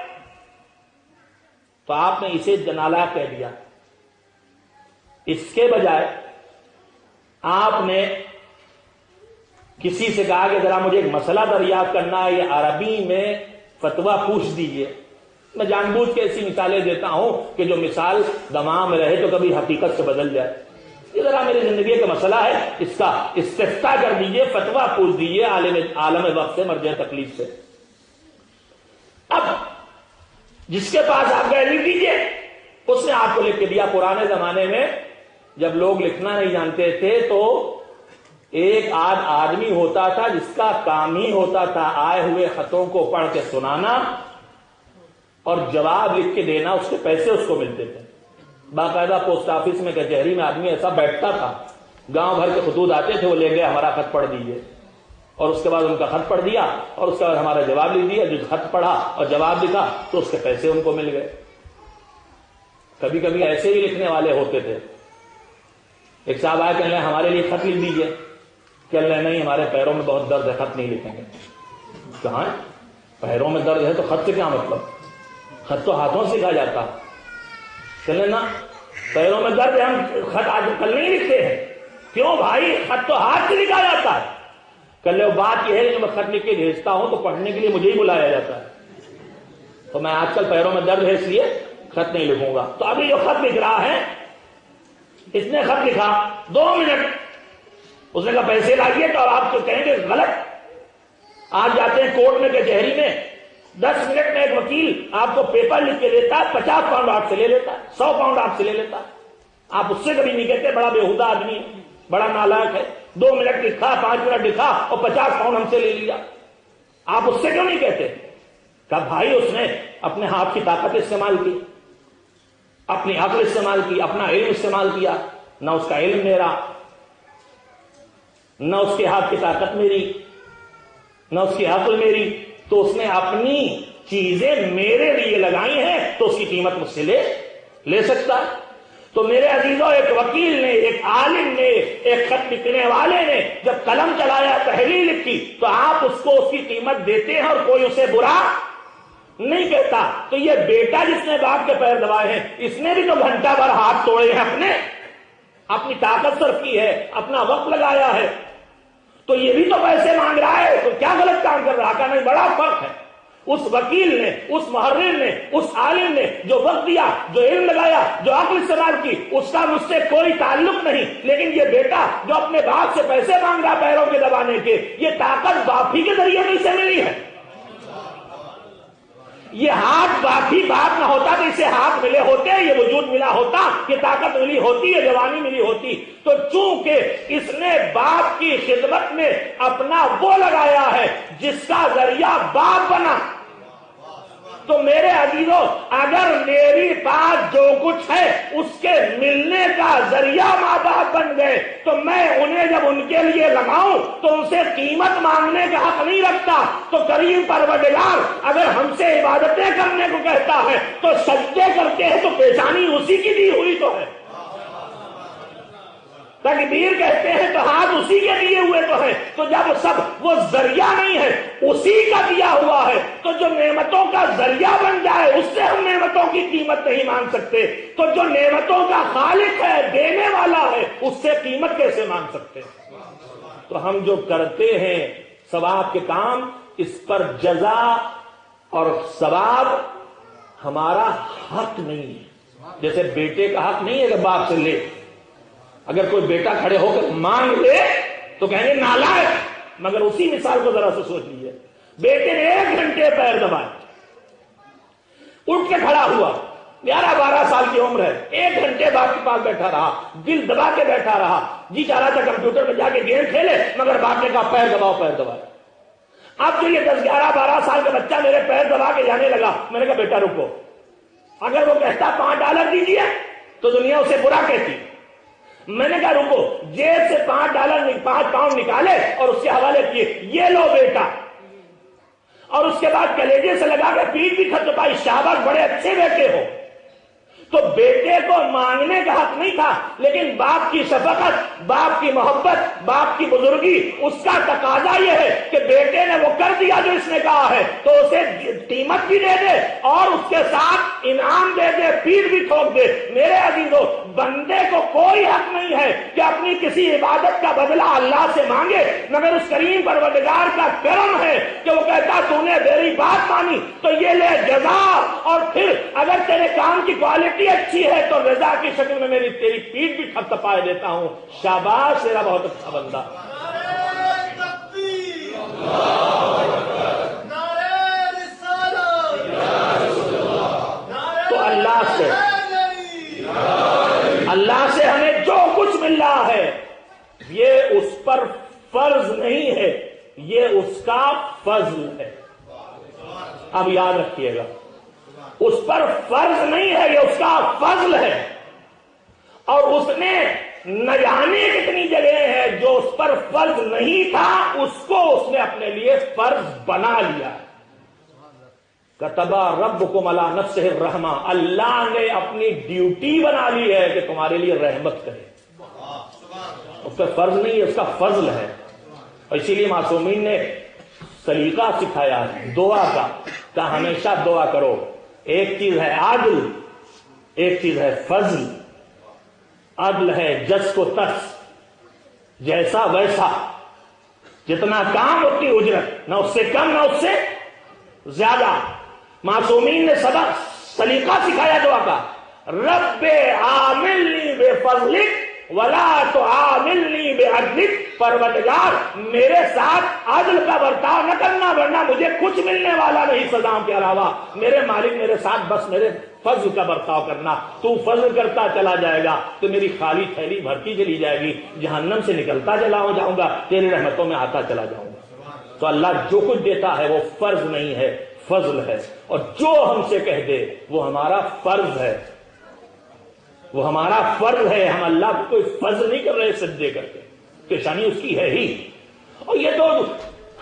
تو آپ نے اسے نالاک کہہ دیا. اس کے بجائے آپ نے کسی سے کہا کہ ذرا مجھے ایک مسئلہ دریافت کرنا ہے، یہ عربی میں فتویٰ پوچھ دیجئے. میں جان بوجھ کے ایسی مثالیں دیتا ہوں کہ جو مثال دماغ میں رہے تو کبھی حقیقت سے بدل جائے. یہ ذرا میری زندگی کا مسئلہ ہے، اس کا استفتاء کر دیجئے، فتویٰ پوچھ دیجئے عالم وقت سے، مرجع تکلیف سے. اب جس کے پاس آپ گئے لکھ دیجئے، اس نے آپ کو لکھ کے دیا. پرانے زمانے میں جب لوگ لکھنا نہیں جانتے تھے تو ایک آدمی ہوتا تھا جس کا کام ہی ہوتا تھا آئے ہوئے خطوں کو پڑھ کے سنانا اور جواب لکھ کے دینا. اس کے پیسے اس کو ملتے تھے. باقاعدہ پوسٹ آفس میں کچہری میں آدمی ایسا بیٹھتا تھا، گاؤں بھر کے خطوط آتے تھے، وہ لے گئے ہمارا خط پڑھ دیجئے، اور اس کے بعد ان کا خط پڑھ دیا اور اس کے بعد ہمارا جواب لکھ دیا. جو خط پڑھا اور جواب لکھا تو اس کے پیسے ان کو مل گئے. کبھی کبھی ایسے ہی لکھنے والے ہوتے تھے. ایک صاحب آئے کہنے لگے ہمارے لیے خط لکھ دیجئے. کہ اللہ نہیں، ہمارے پیروں میں بہت درد ہے، خط نہیں لکھیں گے. کہاں ہے؟ پیروں میں درد ہے تو خط سے کیا مطلب؟ خط تو ہاتھوں سے لکھا جاتا. چلے نا، پیروں میں درد ہے، ہم خط آج کل نہیں لکھتے ہیں. کیوں بھائی؟ خط تو ہاتھ سے لکھا جاتا ہے. کل بات یہ ہے کہ میں خط لکھ کے بھیجتا ہوں تو پڑھنے کے لیے مجھے ہی بلایا جاتا ہے. تو میں آج کل پیروں میں درد ہے اس لیے خط نہیں لکھوں گا. تو ابھی جو خط لکھ رہا ہے، اس نے خط لکھا 2 منٹ، اس نے کہا پیسے لائیے. تو آپ تو کہیں گے غلط. آج جاتے ہیں کورٹ میں کچہری میں، 10 منٹ میں ایک وکیل آپ کو پیپر لکھ کے دیتا ہے، 50 پاؤنڈ آپ سے لے لیتا ہے، 100 پاؤنڈ آپ سے لے لیتا ہے. آپ اس سے کبھی نہیں کہتے بڑا بےہودہ آدمی ہے، بڑا نالائق ہے، 2 منٹ لکھا، 5 منٹ لکھا اور 50 پاؤنڈ ہم سے لے لیا. آپ اس سے کیوں نہیں کہتے؟ کہ بھائی اس نے اپنے ہاتھ کی طاقت استعمال کی، اپنی عقل استعمال کی، اپنا علم استعمال کیا. نہ اس کا علم میرا، نہ اس کے ہاتھ کی طاقت میری، نہ اس کی عقل میری. تو اس نے اپنی چیزیں میرے لیے لگائی ہیں تو اس کی قیمت مجھ سے لے سکتا ہے. تو میرے عزیزوں، ایک وکیل نے، ایک عالم نے، ایک خط لکھنے والے نے جب قلم چلایا، تحریر لکھی، تو آپ اس کو اس کی قیمت دیتے ہیں اور کوئی اسے برا نہیں کہتا. تو یہ بیٹا جس نے باپ کے پیر دبائے ہیں، اس نے بھی تو گھنٹہ بھر ہاتھ توڑے ہیں، اپنی طاقت صرف کی ہے، اپنا وقت لگایا ہے. تو یہ بھی تو پیسے مانگ رہا ہے. تو کیا غلط کام کر رہا؟ نہیں، بڑا فرق ہے. اس وکیل نے، اس محرر نے، اس عالم نے جو وقت دیا، جو علم لگایا، جو عقل استعمال کی، اس کا مجھ سے کوئی تعلق نہیں. لیکن یہ بیٹا جو اپنے باپ سے پیسے مانگ رہا پیروں کے دبانے کے، یہ طاقت باپ ہی کے ذریعے نہیں سے ملی ہے. یہ ہاتھ باپ نہ ہوتا تو اسے ہاتھ ملے ہوتے، یہ وجود ملا ہوتا، یہ طاقت ملی ہوتی، یہ جوانی ملی ہوتی. تو چونکہ اس نے باپ کی خدمت میں اپنا وہ لگایا ہے جس کا ذریعہ باپ بنا، تو میرے عزیزوں اگر میری پاس جو کچھ ہے اس کے ملنے کا ذریعہ ماں باپ بن گئے تو میں انہیں جب ان کے لیے لگاؤں تو ان سے قیمت مانگنے کا حق نہیں رکھتا. تو کریم پروردگار اگر ہم سے عبادتیں کرنے کو کہتا ہے تو سجدے کرتے ہیں تو پیشانی اسی کی دی ہوئی تو ہے. تکبیر کہتے ہیں تو ہاتھ اسی کے دیے ہوئے تو ہے. تو جب سب وہ ذریعہ نہیں ہے اسی کا دیا ہوا ہے تو جو نعمتوں کا ذریعہ بن جائے اس سے ہم نعمتوں کی قیمت نہیں مان سکتے. تو جو نعمتوں کا خالق ہے دینے والا ہے اس سے قیمت کیسے مان سکتے. تو ہم جو کرتے ہیں ثواب کے کام اس پر جزا اور ثواب ہمارا حق نہیں ہے. جیسے بیٹے کا حق نہیں ہے کہ باپ سے لے. اگر کوئی بیٹا کھڑے ہو کر مانگ لے تو کہیں گے نالائق. مگر اسی مثال کو ذرا سے سوچ لیجیے. بیٹے نے 1 گھنٹے پیر دبائے, اٹھ کے کھڑا ہوا, 11-12 سال کی عمر ہے, 1 گھنٹے باپ کے پاس بیٹھا رہا, دل دبا کے بیٹھا رہا, جی چاہ رہا تھا کمپیوٹر میں جا کے گیم کھیلے, مگر باپ نے کہا پیر دباؤ, پیر دباؤ. اب جو یہ 10-11-12 سال کا بچہ میرے پیر دبا کے جانے لگا, میں نے کہا بیٹا رکو. اگر وہ کہتا $5 دیجیے تو دنیا اسے برا کہتی. میں نے کہا رکو, جیب سے $5 پاؤنڈ نکالے اور اس کے حوالے کیے, یہ لو بیٹا. اور اس کے بعد کلیجے سے لگا کے پیٹ بھی خط پائی, شاباش بڑے اچھے بیٹے ہو. تو بیٹے کو مانگنے کا حق نہیں تھا, لیکن باپ کی شفقت, باپ کی محبت, باپ کی بزرگی, اس کا تقاضا یہ ہے کہ بیٹے نے وہ کر دیا جو اس نے کہا ہے تو اسے قیمت بھی دے دے اور اس کے ساتھ انعام دے دے, پیٹ بھی ٹھوک دے. میرے عزیزوں بندے کو کوئی حق نہیں ہے کہ اپنی کسی عبادت کا بدلہ اللہ سے مانگے, مگر اس کریم پروردگار کا کرم ہے کہ وہ کہتا تو نے میری بات مانی تو یہ لے جزا, اور پھر اگر تیرے کام کی کوالٹی اچھی ہے تو رضا کی شکل میں تیری پیٹ بھی تھپتھپائے دیتا ہوں. شاباش تیرا بہت اچھا بندہ. تو اللہ سے ہمیں جو کچھ مل رہا ہے یہ اس پر فرض نہیں ہے, یہ اس کا فضل ہے. اب یاد رکھیے گا, اس پر فرض نہیں ہے, یہ اس کا فضل ہے. اور اس نے نہ جانے کتنی جگہیں ہیں جو اس پر فرض نہیں تھا اس کو اس نے اپنے لیے فرض بنا لیا. کتبا ربکم علی نفسہ الرحمہ, اللہ نے اپنی ڈیوٹی بنا لی ہے کہ تمہارے لیے رحمت کرے. اس پہ فرض نہیں ہے, اس کا فضل ہے. اور اسی لیے معصومین نے سلیقہ سکھایا دعا کا, کہ ہمیشہ دعا کرو. ایک چیز ہے عدل, ایک چیز ہے فضل. عدل ہے جس کو تس, جیسا ویسا, جتنا کام اتنی اجرت, نہ اس سے کم نہ اس سے زیادہ. معصومین نے سبق سلیقہ سکھایا دعا کا, رب عاملنی بے فضلک ولا تعاملنی بعدلک. پروردگار میرے ساتھ عدل کا برتاؤ نہ کرنا ورنہ مجھے کچھ ملنے والا نہیں سزاؤں کے علاوہ. میرے مالک میرے ساتھ بس میرے فضل کا برتاؤ کرنا. تو فضل کرتا چلا جائے گا تو میری خالی تھیلی بھرتی چلی جائے گی, جہنم سے نکلتا چلا جاؤں گا, تیری رحمتوں میں آتا چلا جاؤں گا. تو اللہ جو کچھ دیتا ہے وہ فرض نہیں ہے, فضل ہے. اور جو ہم سے کہہ دے وہ ہمارا فرض ہے, وہ ہمارا فرض ہے. ہم اللہ کو کوئی فرض نہیں کر رہے سجدے کر کے, پیشانی اس کی ہے ہی. اور یہ تو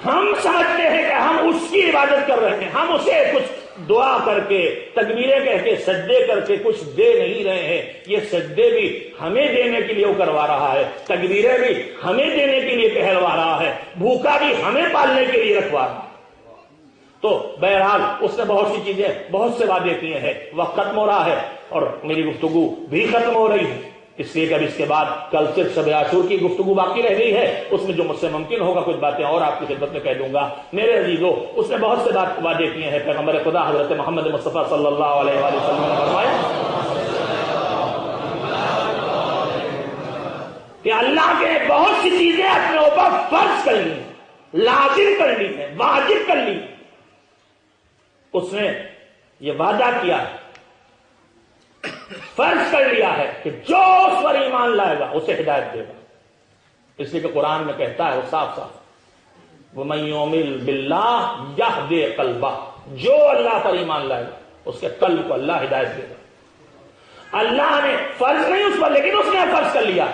ہم سمجھتے ہیں کہ ہم اس کی عبادت کر رہے ہیں, ہم اسے کچھ دعا کر کے تکبیریں کہہ کے سجدے کر کے کچھ دے نہیں رہے ہیں. یہ سجدے بھی ہمیں دینے کے لیے وہ کروا رہا ہے, تکبیریں بھی ہمیں دینے کے لیے کہلوا رہا ہے, بھوکا بھی ہمیں پالنے کے لیے رکھوا رہا ہے. تو بہرحال اس نے بہت سی چیزیں, بہت سے وعدے کیے ہیں. وقت ختم ہو رہا ہے اور میری گفتگو بھی ختم ہو رہی ہے, اس لیے کہ اب اس کے بعد کل صرف شب عاشور کی گفتگو باقی رہ گئی ہے. اس میں جو مجھ سے ممکن ہوگا کچھ باتیں اور آپ کی خدمت میں کہہ دوں گا. میرے عزیزوں اس نے بہت سے وعدے کیے ہیں. پیغمبر خدا حضرت محمد مصطفیٰ صلی اللہ علیہ وآلہ وسلم نے فرمایا کہ اللہ کے بہت سی چیزیں اپنے اوپر فرض کر لی, لازم کر لی ہے, واجب کر لی. اس نے یہ وعدہ کیا, فرض کر لیا ہے کہ جو اس پر ایمان لائے گا اسے ہدایت دے گا. اس لیے کہ قرآن میں کہتا ہے وہ صاف صاف, وَمَن يُؤْمِن بِاللَّهِ يَهْدِ قَلْبَهُ, جو اللہ پر ایمان لائے گا اس کے قلب کو اللہ ہدایت دے گا۔ اللہ نے فرض نہیں اس پر، لیکن اس نے فرض کر لیا،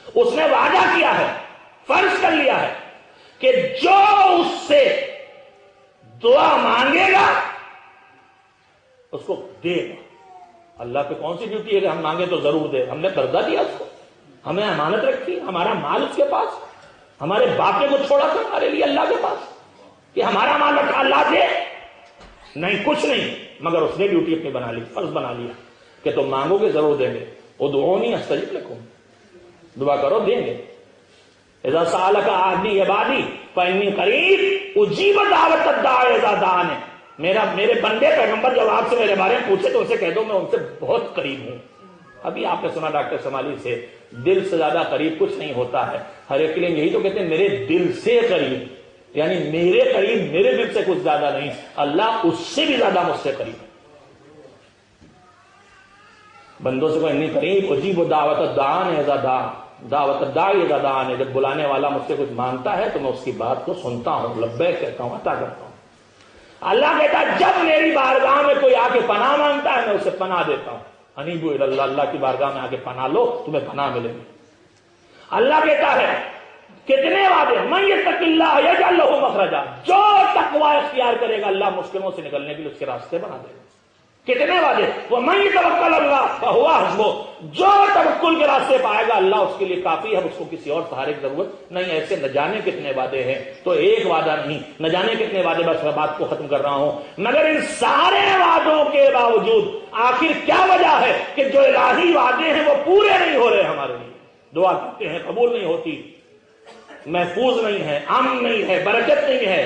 اس نے وعدہ کیا ہے، فرض کر لیا ہے کہ جو اس سے دعا مانگے گا اس کو دے گا۔ اللہ پہ کون سی ڈیوٹی ہے کہ ہم مانگے تو ضرور دے؟ ہم نے قرضہ دیا اس کو، ہمیں امانت رکھی، ہمارا مال اس کے پاس، ہمارے باپ نے کو چھوڑا تھا ہمارے لیے اللہ کے پاس کہ ہمارا مال رکھا اللہ دے؟ نہیں، کچھ نہیں، مگر اس نے ڈیوٹی اپنی بنا لی، فرض بنا لیا کہ تم مانگو گے ضرور دیں گے۔ ادعونی استجب لکم، دعا کرو دیں گے۔ اذا سألک عبدی عبادی فإنی قریب اجیب دعوت الداعی اذا دعان۔ میرے بندے پیغمبر جب آپ سے میرے بارے میں پوچھے تو ان سے کہہ دو میں ان سے بہت قریب ہوں۔ ابھی آپ نے سنا ڈاکٹر شمالی سے، دل سے زیادہ قریب کچھ نہیں ہوتا ہے۔ ہر ایک کے لیے یہی تو کہتے ہیں میرے دل سے قریب، یعنی میرے قریب میرے دل سے کچھ زیادہ نہیں، اللہ اس سے بھی زیادہ مجھ سے قریب ہے۔ بندوں سے کوئی نہیں قریب اجیب دعوت الداعی اذا دعان، دعوت الداعی اذا دعان، جب بلانے والا مجھ سے کچھ مانگتا ہے تو میں اس کی بات کو سنتا ہوں، لبیک کہتا ہوں، عطا کرتا ہوں۔ اللہ کہتا ہے جب میری بارگاہ میں کوئی آ کے پناہ مانگتا ہے میں اسے پناہ دیتا ہوں۔ انیبو الی اللہ، اللہ کی بارگاہ میں آ کے پناہ لو تمہیں پناہ ملے گی۔ اللہ کہتا ہے کتنے وعدے، من یتق اللہ یجعل لہ مخرجا، جو تقوی اختیار کرے گا اللہ مشکلوں سے نکلنے کے لیے اس کے راستے بنا دے گا۔ کتنے وعدے، ومن یتوکل اللہ فہو حسبہ، جو توکل کے راستے پائے گا اللہ اس کے لیے کافی ہے، اس کو کسی اور سہارے کی ضرورت نہیں۔ ایسے نہ جانے کتنے وعدے ہیں، تو ایک وعدہ نہیں، نہ جانے کتنے وعدے، بس میں بات کو ختم کر رہا ہوں۔ مگر ان سارے وعدوں کے باوجود آخر کیا وجہ ہے کہ جو الہی وعدے ہیں وہ پورے نہیں ہو رہے ہمارے لیے؟ دعا کرتے ہیں قبول نہیں ہوتی، محفوظ نہیں ہے، امن نہیں ہے، برکت نہیں ہے،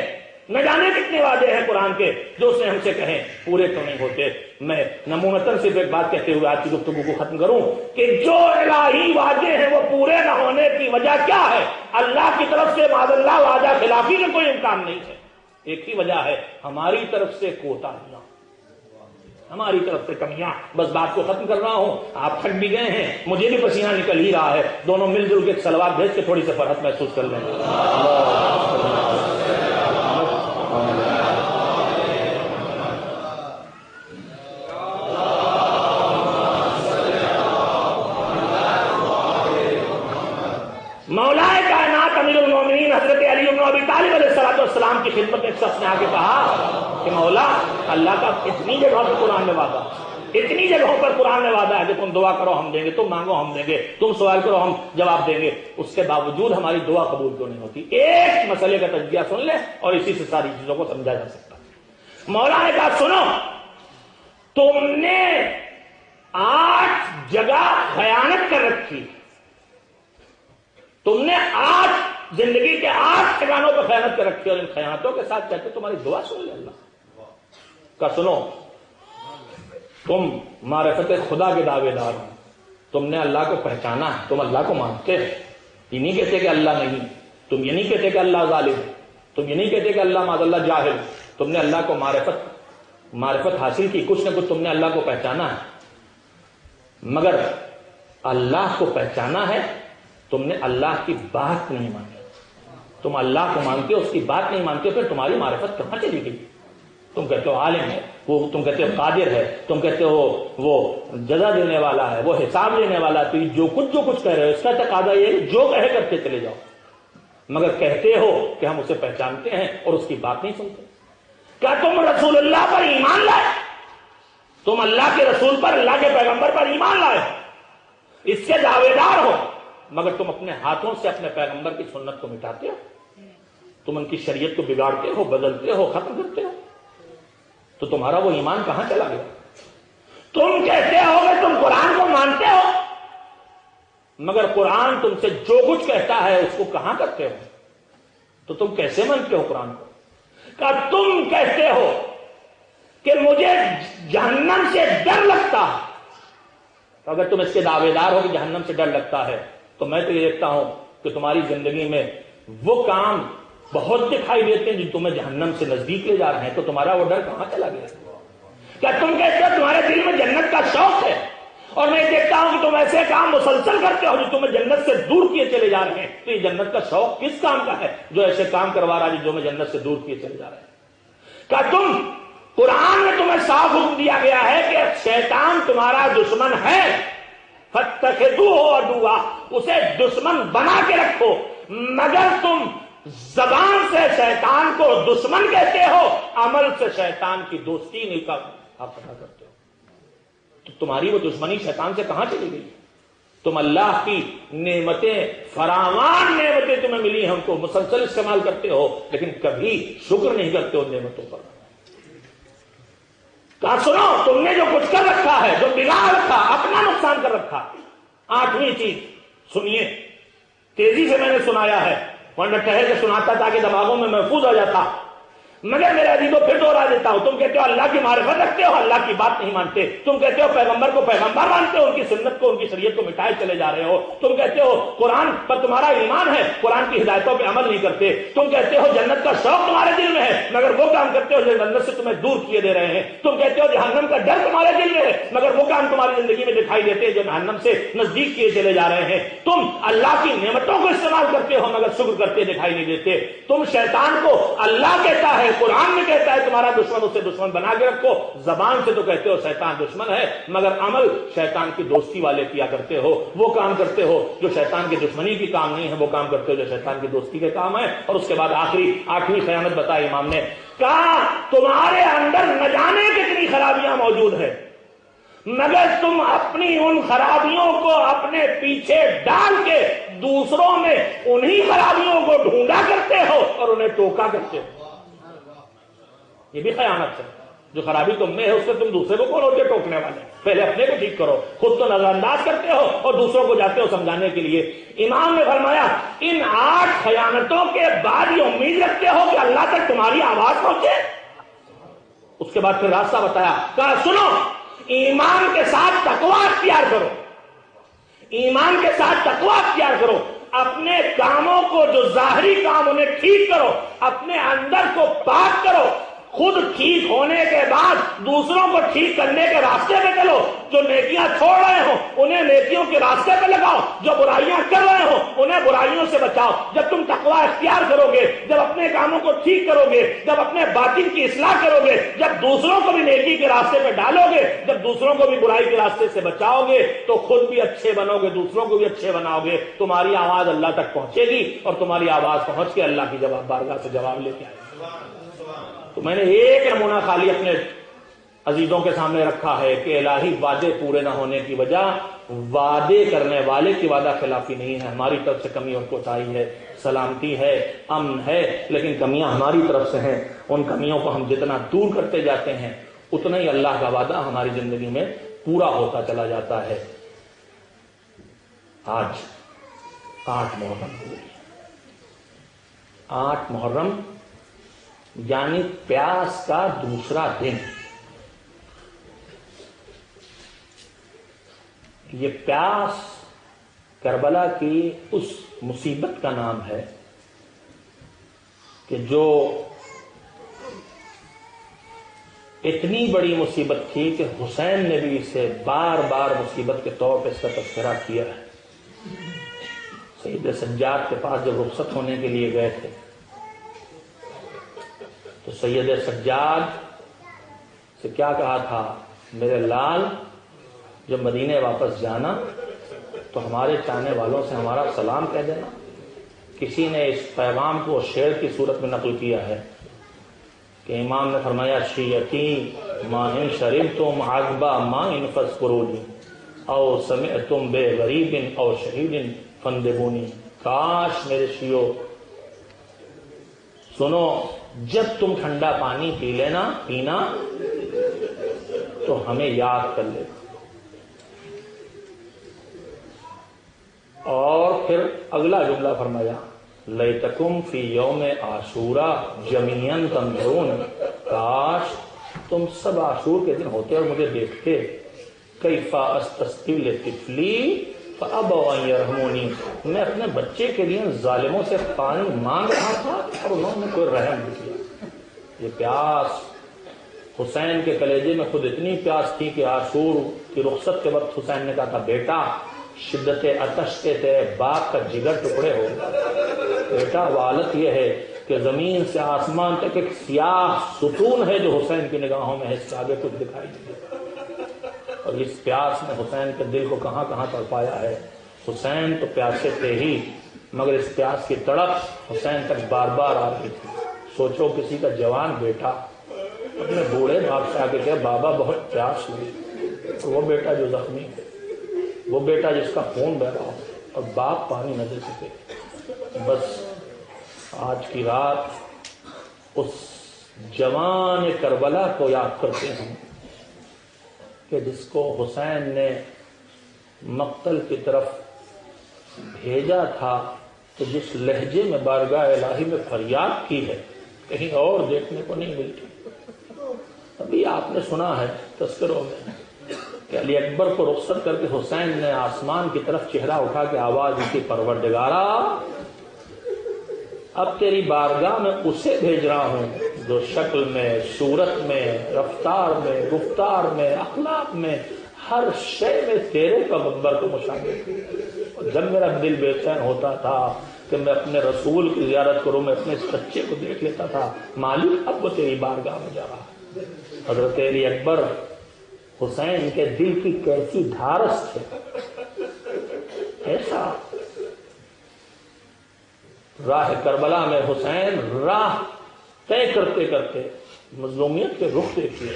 نہ جانے کتنے وعدے ہیں قرآن کے جو اس نے ہم سے کہیں پورے تو نہیں ہوتے۔ میں نمونتاً صرف ایک بات کہتے ہوئے آج کی گفتگو کو ختم کروں کہ جو الہی وعدے ہیں وہ پورے نہ ہونے کی وجہ کیا ہے؟ اللہ کی طرف سے معاذ اللہ وعدہ خلافی کا کوئی امکان نہیں ہے، ایک ہی وجہ ہے ہماری طرف سے کوتاہیاں، ہماری طرف سے کمیاں۔ بس بات کو ختم کر رہا ہوں، آپ تھک بھی گئے ہیں، مجھے بھی پسینہ نکل ہی رہا ہے، دونوں مل جل کے ایک صلوات بھیج کے تھوڑی سی فرحت محسوس کر لیں۔ مولا کائنات امیر المومنین حضرت علی بن ابی طالب علیہ السلام کی خدمت میں ایک شخص نے آ کے کہا کہ مولا اللہ کا اتنی جگہوں پر قرآن میں وعدہ، اتنی جگہوں پر قرآن میں وعدہ ہے کہ تم دعا کرو ہم دیں گے، تم مانگو ہم دیں گے، تم سوال کرو ہم جواب دیں گے، اس کے باوجود ہماری دعا قبول کیوں نہیں ہوتی؟ ایک مسئلے کا تجزیہ سن لیں اور اسی سے ساری چیزوں کو سمجھا جا سکتا ہے۔ مولا نے کہا سنو، تم نے 8 جگہ خیانت کر رکھی، تم نے 8 زندگی کے 8 ٹھکانوں پر خیانت کر رکھی، اور ان خیانتوں کے ساتھ کہتے تمہاری دعا سن لے اللہ کا۔ سنو، تم معرفت خدا کے دعوے دار ہو، تم نے اللہ کو پہچانا ہے، تم اللہ کو مانتے ہو، یہ نہیں کہتے کہ اللہ نہیں، تم یہ نہیں کہتے کہ اللہ ظالم ہے، تم یہ نہیں کہتے کہ اللہ معاذ اللہ جاہل، تم نے اللہ کو معرفت حاصل کی، کچھ نہ کچھ تم نے اللہ کو پہچانا ہے، مگر اللہ کو پہچانا ہے، تم نے اللہ کی بات نہیں مانی، تم اللہ کو مانتے ہو اس کی بات نہیں مانتے، پھر تمہاری معرفت کہاں چلی گئی؟ تم کہتے ہو عالم ہے وہ، تم کہتے ہو قادر ہے، تم کہتے ہو وہ جزا دینے والا ہے، وہ حساب لینے والا ہے، تو یہ جو کچھ کہہ رہے ہو اس کا تقاضا یہ ہے جو کہے کرتے چلے جاؤ، مگر کہتے ہو کہ ہم اسے پہچانتے ہیں اور اس کی بات نہیں سنتے۔ کیا تم رسول اللہ پر ایمان لائے؟ تم اللہ کے رسول پر، اللہ کے پیغمبر پر ایمان لائے، اس کے دعوے دار ہو، مگر تم اپنے ہاتھوں سے اپنے پیغمبر کی سنت کو مٹاتے ہو، تم ان کی شریعت کو بگاڑتے ہو، بدلتے ہو، ختم کرتے ہو، تو تمہارا وہ ایمان کہاں چلا گیا؟ تم کہتے ہو کہ تم قرآن کو مانتے ہو، مگر قرآن تم سے جو کچھ کہتا ہے اس کو کہاں کرتے ہو؟ تو تم کیسے مانتے ہو قرآن کو؟ کہ تم کہتے ہو کہ مجھے جہنم سے ڈر لگتا ہے، تو اگر تم اس کے دعوے دار ہو کہ جہنم سے ڈر لگتا ہے تو میں تو یہ دیکھتا ہوں کہ تمہاری زندگی میں وہ کام بہت دکھائی دیتے ہیں جو تمہیں جہنم سے نزدیک لے جا رہے ہیں، تو تمہارا وہ ڈر کہاں چلا گیا؟ کیا تم کہتے ہو تمہارے دل میں جنت کا شوق ہے، اور میں دیکھتا ہوں کہ تم ایسے کام مسلسل کرتے ہو جو تمہیں جنت سے دور کیے چلے جا رہے ہیں، تو یہ جنت کا شوق کس کام کا ہے جو ایسے کام کروا رہا ہے جو تمہیں جنت سے دور کیے چلے جا رہے ہیں؟ کہ قرآن میں تمہیں صاف حکم دیا گیا ہے کہ شیطان تمہارا دشمن ہے، فاتخذوہ عدوا، اسے دشمن بنا کے رکھو، مگر تم زبان سے شیطان کو دشمن کہتے ہو، عمل سے شیطان کی دوستی نہیں کا آپ پتا کرتے ہو، تو تمہاری وہ دشمنی شیطان سے کہاں چلی گئی؟ تم اللہ کی نعمتیں، فراوان نعمتیں تمہیں ملی ہیں، ہم کو مسلسل استعمال کرتے ہو، لیکن کبھی شکر نہیں کرتے ہو نعمتوں پر۔ کہا سنو، تم نے جو کچھ کر رکھا ہے، جو بگاڑ رکھا، اپنا نقصان کر رکھا۔ 8ویں چیز سنیے، تیزی سے میں نے سنایا ہے، ورنہ ٹہل کے سناتا تاکہ دماغوں میں محفوظ ہو جاتا، مگر میرے عزیزوں پھر دوہرا دیتا ہوں۔ تم کہتے ہو اللہ کی معرفت رکھتے ہو، اللہ کی بات نہیں مانتے۔ تم کہتے ہو پیغمبر کو پیغمبر مانتے ہو، ان کی سنت کو، ان کی شریعت کو مٹائے چلے جا رہے ہو۔ تم کہتے ہو قرآن پر تمہارا ایمان ہے، قرآن کی ہدایتوں پہ عمل نہیں کرتے۔ تم کہتے ہو جنت کا شوق تمہارے دل میں ہے، مگر وہ کام کرتے ہو جو جنت سے تمہیں دور کیے دے رہے ہیں۔ تم کہتے ہو جہنم کا ڈر تمہارے دل میں ہے، مگر وہ کام تمہاری زندگی میں دکھائی دیتے ہیں جو جہنم سے نزدیک کیے چلے جا رہے ہیں۔ تم اللہ کی نعمتوں کو استعمال کرتے ہو، مگر شکر کرتے دکھائی نہیں دیتے۔ تم شیطان کو اللہ کہتا ہے، قرآن میں کہتا ہے تمہارا دشمن، اسے دشمن بنا کے رکھو، زبان سے تو کہتے ہو شیطان دشمن ہے، مگر عمل شیطان کی دوستی والے کیا کرتے ہو، وہ کام کرتے ہو جو شیطان کی دشمنی کی کام نہیں ہے، وہ کام کرتے ہو جو شیطان کی دوستی کے کام ہے۔ اور اس کے بعد آخری 8ویں خیانت بتائی امام نے، کہا تمہارے اندر نہ جانے کتنی خرابیاں موجود ہیں، مگر تم اپنی ان خرابیوں کو اپنے پیچھے ڈال کے دوسروں میں انہی خرابیوں کو ڈھونڈا کرتے ہو اور انہیں ٹوکا کرتے ہو۔ یہ بھی خیانت ہے، جو خرابی تم میں ہے اس سے تم دوسرے کو کون ہوتے ٹوکنے والے؟ پہلے اپنے کو ٹھیک کرو، خود تو نظر انداز کرتے ہو اور دوسروں کو جاتے ہو سمجھانے کے لیے۔ امام نے فرمایا ان 8 خیانتوں کے بعد یہ امید رکھتے ہو کہ اللہ تک تمہاری آواز پہنچے؟ اس کے بعد پھر راستہ بتایا، کہا سنو، ایمان کے ساتھ تقویٰ اختیار کرو، ایمان کے ساتھ تقویٰ اختیار کرو، اپنے کاموں کو جو ظاہری کام انہیں ٹھیک کرو، اپنے اندر کو پاک کرو، خود ٹھیک ہونے کے بعد دوسروں کو ٹھیک کرنے کے راستے پہ چلو، جو نیکیاں چھوڑ رہے ہو انہیں نیکیوں کے راستے پہ لگاؤ، جو برائیاں کر رہے ہو انہیں برائیوں سے بچاؤ۔ جب تم تقویٰ اختیار کرو گے، جب اپنے کاموں کو ٹھیک کرو گے، جب اپنے باطن کی اصلاح کرو گے، جب دوسروں کو بھی نیکی کے راستے پہ ڈالو گے، جب دوسروں کو بھی برائی کے راستے سے بچاؤ گے، تو خود بھی اچھے بنو گے، دوسروں کو بھی اچھے بناؤ گے، تمہاری آواز اللہ تک پہنچے گی اور تمہاری آواز پہنچ کے اللہ کی بارگاہ سے جواب لے کے آئے گی۔ تو میں نے ایک نمونہ خالی اپنے عزیزوں کے سامنے رکھا ہے کہ الہی وعدے پورے نہ ہونے کی وجہ وعدے کرنے والے کی وعدہ خلافی نہیں ہے، ہماری طرف سے کمی اور کوتاہی ہے، سلامتی ہے، امن ہے، لیکن کمیاں ہماری طرف سے ہیں۔ ان کمیوں کو ہم جتنا دور کرتے جاتے ہیں اتنا ہی اللہ کا وعدہ ہماری زندگی میں پورا ہوتا چلا جاتا ہے۔ آج 8 محرم ہوئی، 8 محرم یعنی پیاس کا دوسرا دن۔ یہ پیاس کربلا کی اس مصیبت کا نام ہے کہ جو اتنی بڑی مصیبت تھی کہ حسین نے بھی اسے بار بار مصیبت کے طور پہ اس کا تذکرہ کیا ہے۔ سید سجاد کے پاس جب رخصت ہونے کے لیے گئے تھے تو سید سجاد سے کیا کہا تھا، میرے لال جب مدینے واپس جانا تو ہمارے چاہنے والوں سے ہمارا سلام کہہ دینا۔ کسی نے اس پیغام کو شعر کی صورت میں نقل کیا ہے کہ امام نے فرمایا شیعتی ما ان شربتم عقبہ ما ان فاذکرونی او سمعتم بے غریب او شہید فندبونی۔ کاش میرے شیعو سنو، جب تم ٹھنڈا پانی پینا تو ہمیں یاد کر لینا۔ اور پھر اگلا جملہ فرمایا لیتکم فی یوم عاشورا جمیعا تنظرون، کاش تم سب عاشور کے دن ہوتے اور مجھے دیکھتے۔ کیف استسقی لطفلی فابوا ان یرحمونی، میں اپنے بچے کے لیے ظالموں سے پانی مانگ رہا تھا اور انہوں نے کوئی رحم نہیں کیا۔ یہ پیاس حسین کے کلیجے میں خود اتنی پیاس تھی کہ عاشور کی رخصت کے وقت حسین نے کہا تھا بیٹا شدت عطش کے تیرے باپ کا جگر ٹکڑے ہو، بیٹا وہ حالت یہ ہے کہ زمین سے آسمان تک ایک سیاہ ستون ہے جو حسین کی نگاہوں میں ہے، اس سے آگے کچھ دکھائی نہیں دیتا۔ اور اس پیاس نے حسین کے دل کو کہاں کہاں تڑپایا ہے۔ حسین تو پیاسے تھے ہی، مگر اس پیاس کی تڑپ حسین تک بار بار آ رہی تھی۔ سوچو کسی کا جوان بیٹا اپنے بوڑھے باپ سے آ کے کہے بابا بہت پیاس ہوئی، اور وہ بیٹا جو زخمی ہے، وہ بیٹا جس کا خون بہ رہا ہو، اور باپ پانی نہ دے سکے۔ بس آج کی رات اس جوان کربلا کو یاد کرتے ہیں کہ جس کو حسین نے مقتل کی طرف بھیجا تھا، تو جس لہجے میں بارگاہ الہی میں فریاد کی ہے کہیں اور دیکھنے کو نہیں ملتی۔ ابھی آپ نے سنا ہے تذکروں میں کہ علی اکبر کو رخصت کر کے حسین نے آسمان کی طرف چہرہ اٹھا کے آواز کی پروردگارا اب تیری بارگاہ میں اسے بھیج رہا ہوں جو شکل میں، صورت میں، رفتار میں، گفتار میں، اخلاق میں، ہر شے میں تیرے پیغمبر کو مشابہ ہے۔ جب میرا دل بے چین ہوتا تھا کہ میں اپنے رسول کی زیارت کروں، میں اپنے سچے کو دیکھ لیتا تھا، مالک اب وہ تیری بارگاہ میں جا رہا ہے۔ حضرت علی اکبر حسین کے دل کی کیسی دھارس تھے، ایسا راہ کربلا میں حسین راہ طے کرتے کرتے مظلومیت کے رخ دیکھیے،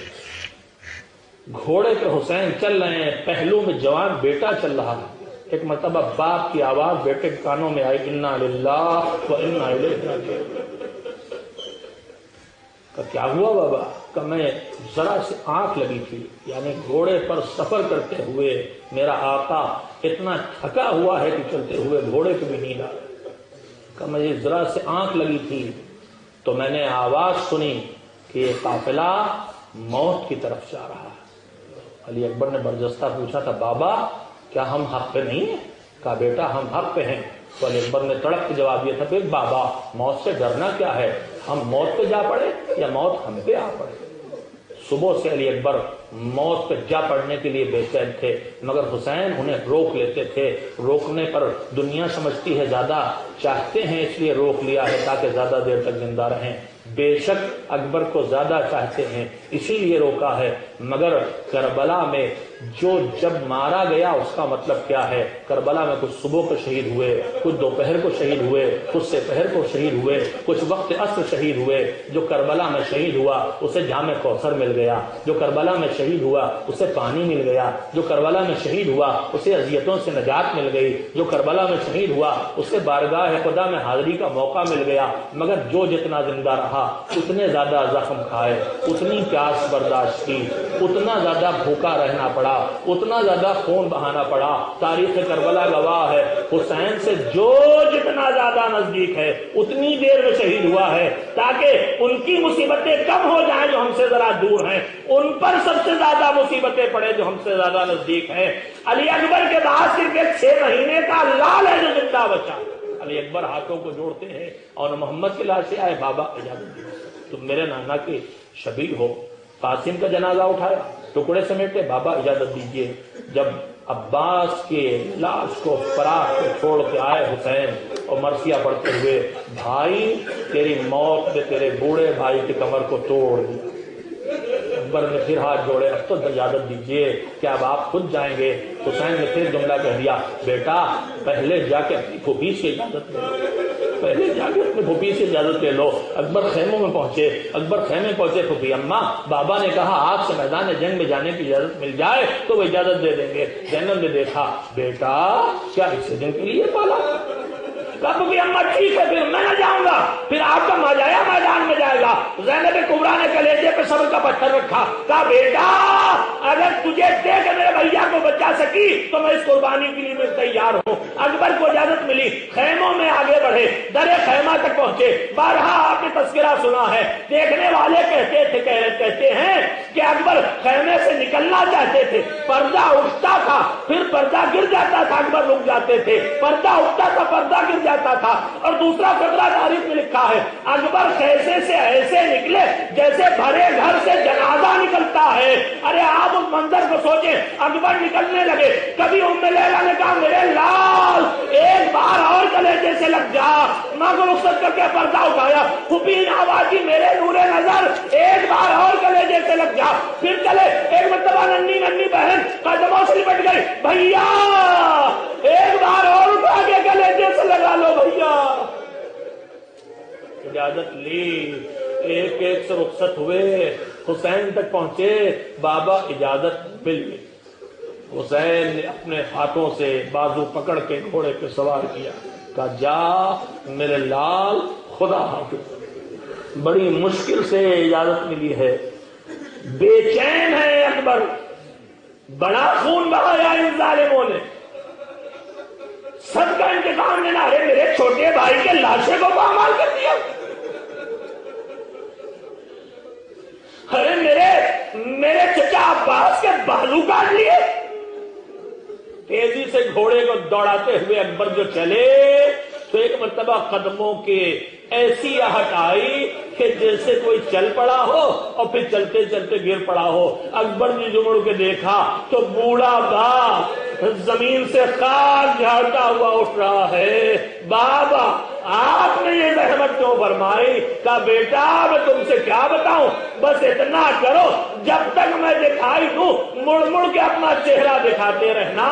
گھوڑے پہ حسین چل رہے ہیں، پہلو میں جوان بیٹا چل رہا ہے۔ ایک مرتبہ باپ کی آواز بیٹے کے کانوں میں آئی، انا للہ و انا الیہ راجعون۔ کیا ہوا بابا؟ کہ میں ذرا سے آنکھ لگی تھی، یعنی گھوڑے پر سفر کرتے ہوئے میرا آقا اتنا تھکا ہوا ہے کہ چلتے ہوئے گھوڑے کو بھی نیند آ رہی، کہ مجھے ذرا سے آنکھ لگی تھی تو میں نے آواز سنی کہ یہ قافلہ موت کی طرف جا رہا ہے۔ علی اکبر نے برجستہ پوچھا تھا بابا کیا ہم حق پہ نہیں ہیں؟ کہا بیٹا ہم حق پہ ہیں۔ تو علی اکبر نے تڑپ کے جواب دیا تھا پھر بابا موت سے ڈرنا کیا ہے، ہم موت پہ جا پڑے یا موت ہم پہ آ پڑے۔ صبح سے علی اکبر موت پہ جا پڑنے کے لیے بے چین تھے، مگر حسین انہیں روک لیتے تھے۔ روکنے پر دنیا سمجھتی ہے زیادہ چاہتے ہیں اس لیے روک لیا ہے تاکہ زیادہ دیر تک زندہ رہیں، بے شک اکبر کو زیادہ چاہتے ہیں اسی لیے روکا ہے، مگر کربلا میں جو جب مارا گیا اس کا مطلب کیا ہے؟ کربلا میں کچھ صبح کو شہید ہوئے، کچھ دوپہر کو شہید ہوئے، کچھ سپہر کو شہید ہوئے، کچھ وقت عصر شہید ہوئے۔ جو کربلا میں شہید ہوا اسے جام کوثر مل گیا، جو کربلا میں شہید ہوا اسے پانی مل گیا، جو کربلا میں شہید ہوا اسے اذیتوں سے نجات مل گئی، جو کربلا میں شہید ہوا اسے بارگاہ خدا میں حاضری کا موقع مل گیا۔ مگر جو جتنا زندہ رہا اتنے زیادہ زخم کھائے، اتنی پیاس برداشت کی، اتنا زیادہ بھوکا رہنا پڑا، اتنا زیادہ خون بہانا پڑا۔ تاریخ کربلا گواہ ہے حسین سے جو جتنا زیادہ نزدیک ہے اتنی دیر میں شہید ہوا ہے تاکہ ان کی مصیبتیں کم ہو جائیں جو ہم سے ذرا دور ہیں، ان پر سب سے زیادہ مصیبتیں پڑے جو ہم سے زیادہ نزدیک ہیں۔ علی اکبر کے بعد صرف ایک 6 مہینے کا لال ہے جو زندہ بچا۔ علی اکبر ہاتھوں کو جوڑتے ہیں اور محمد کے لاش سے آئے بابا اجازت دیجیے، تم میرے نانا کے شبیہ ہو۔ قاسم کا جنازہ اٹھایا، ٹکڑے سمیٹے، بابا اجازت دیجیے۔ جب عباس کے لاش کو فراق کو چھوڑ کے آئے حسین اور مرثیہ پڑھتے ہوئے، بھائی تیری موت نے تیرے بوڑھے بھائی کی کمر کو توڑ دیا۔ اکبر نے پھر ہاتھ جوڑے، اب تو اجازت دیجیے کہ اب آپ خود جائیں گے۔ حسین نے پھر جملہ کہہ دیا، بیٹا پہلے جا کے اپنی پھوپھی سے اجازت لے لو، پہلے جا کے اپنی پھوپھی سے اجازت لے لو۔ اکبر خیموں میں پہنچے، اکبر خیمے پہنچے، پھوپھی اماں بابا نے کہا آپ سے میدان جنگ میں جانے کی اجازت مل جائے تو وہ اجازت دے دیں گے۔ زینب نے دیکھا، بیٹا کیا اس دن کے لیے پالا؟ کب بھی اماں ٹھیک ہے پھر میں نہ جاؤں گا، پھر آپ کا ماجایا میدان میں جائے گا۔ زینب کبریٰ نے کلیجے پہ صبر کا پتھر رکھا، کہا بیٹا اگر تجھے دے کے میرے بھیا کو بچا سکی تو میں اس قربانی کے لیے میں تیار ہوں۔ اکبر کو اجازت ملی، خیموں میں آگے بڑھے، در خیمہ تک پہنچے۔ بارہا آپ نے تذکرہ سنا ہے، دیکھنے والے کہتے ہیں کہ اکبر خیمے سے نکلنا چاہتے تھے، پردہ اٹھتا تھا پھر پردہ گر جاتا تھا، اکبر رک جاتے تھے، پردہ اٹھتا تھا پردہ گر جاتا تھا۔ اور دوسرا فقرہ تاریخ میں لکھا ہے، اکبر خیمے سے ایسے نکلے جیسے بھرے گھر سے جنازہ نکلتا ہے۔ ارے ارے آپ اس منظر کو سوچیں، اکبر نکلنے لگے، کبھی ام لیلا نے کہا میرے لال ایک بار اور کلیجے سے لگ جا، ماں کو رخصت کر کے پردہ اٹھایا، پھوپھی نے آواز دی میرے نور نظر ایک بار اور کلیجے سے لگ جا، پھر چلے، ایک مرتبہ ننھی ننھی بہن قدموں سے لپٹ گئی، بھیا ایک بار اور اٹھا کے کلیجے سے لگا لو بھیا، اجازت لی، ایک ایک سے رخصت ہوئے، حسین تک پہنچے، بابا اجازت مل گئی، حسین نے اپنے ہاتھوں سے بازو پکڑ کے گھوڑے پہ سوار کیا، کہا جا میرے لال، خدا حافظ۔ بڑی مشکل سے اجازت ملی ہے، بے چین ہے اکبر، بڑا خون بہایا ان ظالموں نے، سب کا انتقام لینا، ارے میرے چھوٹے بھائی کے لاشے کو پامال کر دیا، ارے میرے چچا عباس کے بالو کاٹ لیے، تیزی سے گھوڑے کو دوڑاتے ہوئے اکبر جو چلے تو ایک مرتبہ قدموں کے ایسی آہٹ آئی کہ جیسے کوئی چل پڑا ہو اور پھر چلتے چلتے گر پڑا ہو، اکبر نے جو مڑ کے دیکھا تو بوڑھا باپ زمین سے خاک جھاڑتا ہوا اٹھ رہا ہے، بابا آپ نے یہ زحمت کیوں فرمائی؟ کہا بیٹا میں تم سے کیا بتاؤں، بس اتنا کرو جب تک میں دکھائی دوں مڑ مڑ کے اپنا چہرہ دکھاتے رہنا،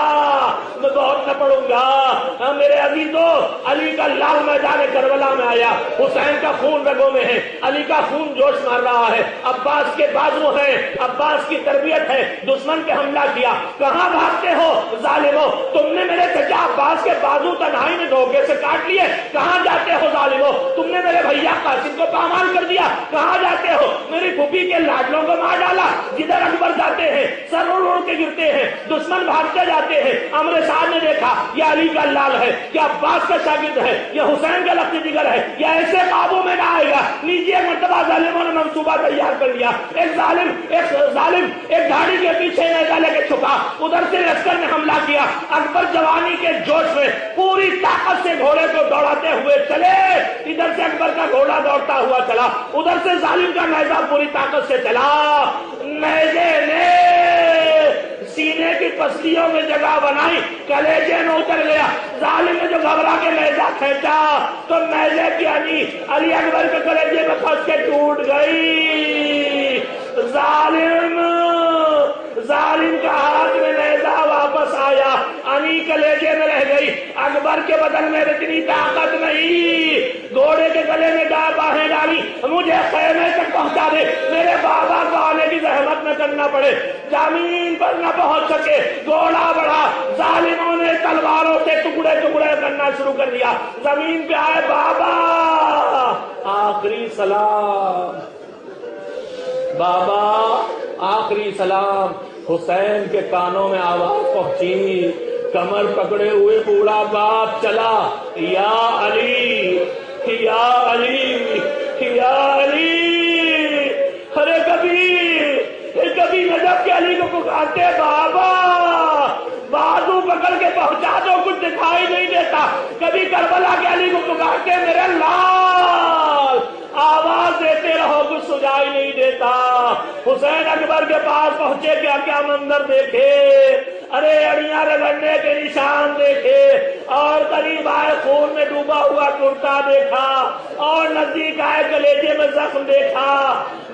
میں بہت نہ پڑوں گا۔ میرے عزیزو، علی کا لال میدان کربلا میں آیا، حسین کا خون رگوں میں ہے، علی کا خون جوش مار رہا ہے، عباس کے بازو ہیں، عباس کی تربیت ہے، دشمن پہ حملہ کیا، کہاں بھاگتے ہو ظالمو، تم نے میرے چچا عباس کے بازو تنہائی میں دھوکے سے کاٹ لیے، کہاں جاتے ہو ظالمو، تم نے میرے بھیا قاسم کو پامال کر دیا، کہاں جاتے ہو، میری پھوپھی کے لاڈلوں کو مار ڈالا، جدھر اکبر جاتے ہیں سر اڑ اڑ کے گرتے ہیں، دشمن بھاگتے جاتے ہیں، عمر سعد نے دیکھا یہ علی کا لال ہے، یہ عباس کا شاگرد ہے، یہ حسین کا لخت جگر ہے، یہ ایسے قابو میں نہ آئے گا، لیجیے مرتبہ ظالموں نے منصوبہ تیار کر لیا، ایک ظالم ایک دھاڑی کے پیچھے نیزہ لے کے چھپا، ادھر سے لشکر نے حملہ کیا، اکبر جوانی کے جوش میں پوری طاقت سے گھوڑے کو دوڑاتے ہوئے چلے، ادھر سے اکبر کا گھوڑا دوڑتا ہوا چلا، ادھر سے ظالم کا نیزہ پوری طاقت سے چلا، نیزے نے سینے کی پسلیوں میں جگہ بنائی، کلیجے میں اتر گیا، ظالم نے جو گھبرا کے نیزہ کھینچا تو نیزے کی علی اکبر کے کلیجے میں پھنس کے ٹوٹ گئی، ظالم کا ہاتھ میں نیزہ واپس آیا، علی کلیجے میں رہ گئی، اکبر کے بدن میں اتنی طاقت نہیں، گھوڑے کے گلے میں باہیں ڈالی، مجھے خیمے تک پہنچا دے، میرے بابا کو آنے کی زحمت نہ کرنا پڑے، زمین پر نہ پہنچ سکے، گھوڑا بڑھا، ظالموں نے تلواروں سے ٹکڑے ٹکڑے کرنا شروع کر دیا، زمین پہ آئے، بابا آخری سلام، بابا آخری سلام، حسین کے کانوں میں آواز پہنچی، کمر پکڑے ہوئے بوڑھا باپ چلا، یا علی یا علی یا علی، ارے کبھی نجف کے علی کو پکارتے، بابا بازو پکڑ کے پہنچا دو، کچھ دکھائی نہیں دیتا، کبھی کربلا کے علی کو پکارتے میرے لال، آواز دیتے رہو، کچھ سجائی نہیں دیتا، حسین اکبر کے پاس پہنچے، کیا منظر دیکھے، ارے اڑیاں رگڑنے کے نشان دیکھے، اور قریب آئے خون میں ڈوبا ہوا کرتا دیکھا، اور نزدیک آئے کلیجے میں زخم دیکھا،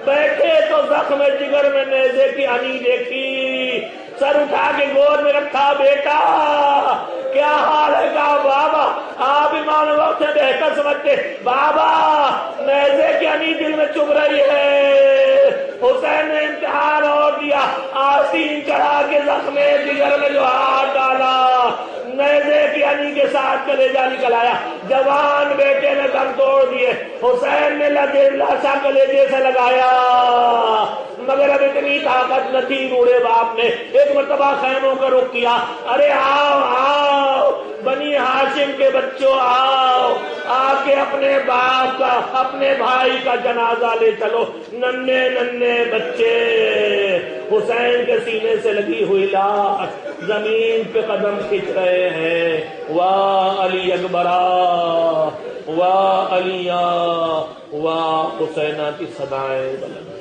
بیٹھے تو زخم جگر میں نیزے کی ہنی دیکھی، سر اٹھا کے گود میں رکھا، بیٹا کیا حال ہے، کہا بابا آپ ایمان وقت سے بہتر سمجھتے، بابا نیزے کی ہنی دل میں چبھ رہی ہے، حسین نے امتحان اور دیا، آستین چڑھا کے زخم جگر میں جو ہاتھ ڈالا، نیزے کی ہنی کے ساتھ کلیجہ نکل آیا، جوان بیٹے نے دم توڑ دیے، حسین نے لاشا کلیجے سے لگایا، مگر اب اتنی طاقت نہ تھی، بوڑھے باپ نے ایک مرتبہ خیموں کا رخ کیا، ارے آؤ بنی ہاشم کے بچوں، آؤ آ کے اپنے باپ کا، اپنے بھائی کا جنازہ لے چلو، ننھے بچے حسین کے سینے سے لگی ہوئی لاش زمین پہ قدم کھینچ رہے ہیں، واہ علی اکبرا، واہ علیہ، واہ حسینہ کی صدائیں بلند۔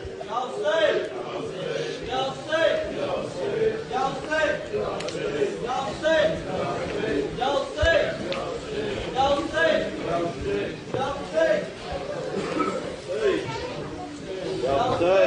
Jai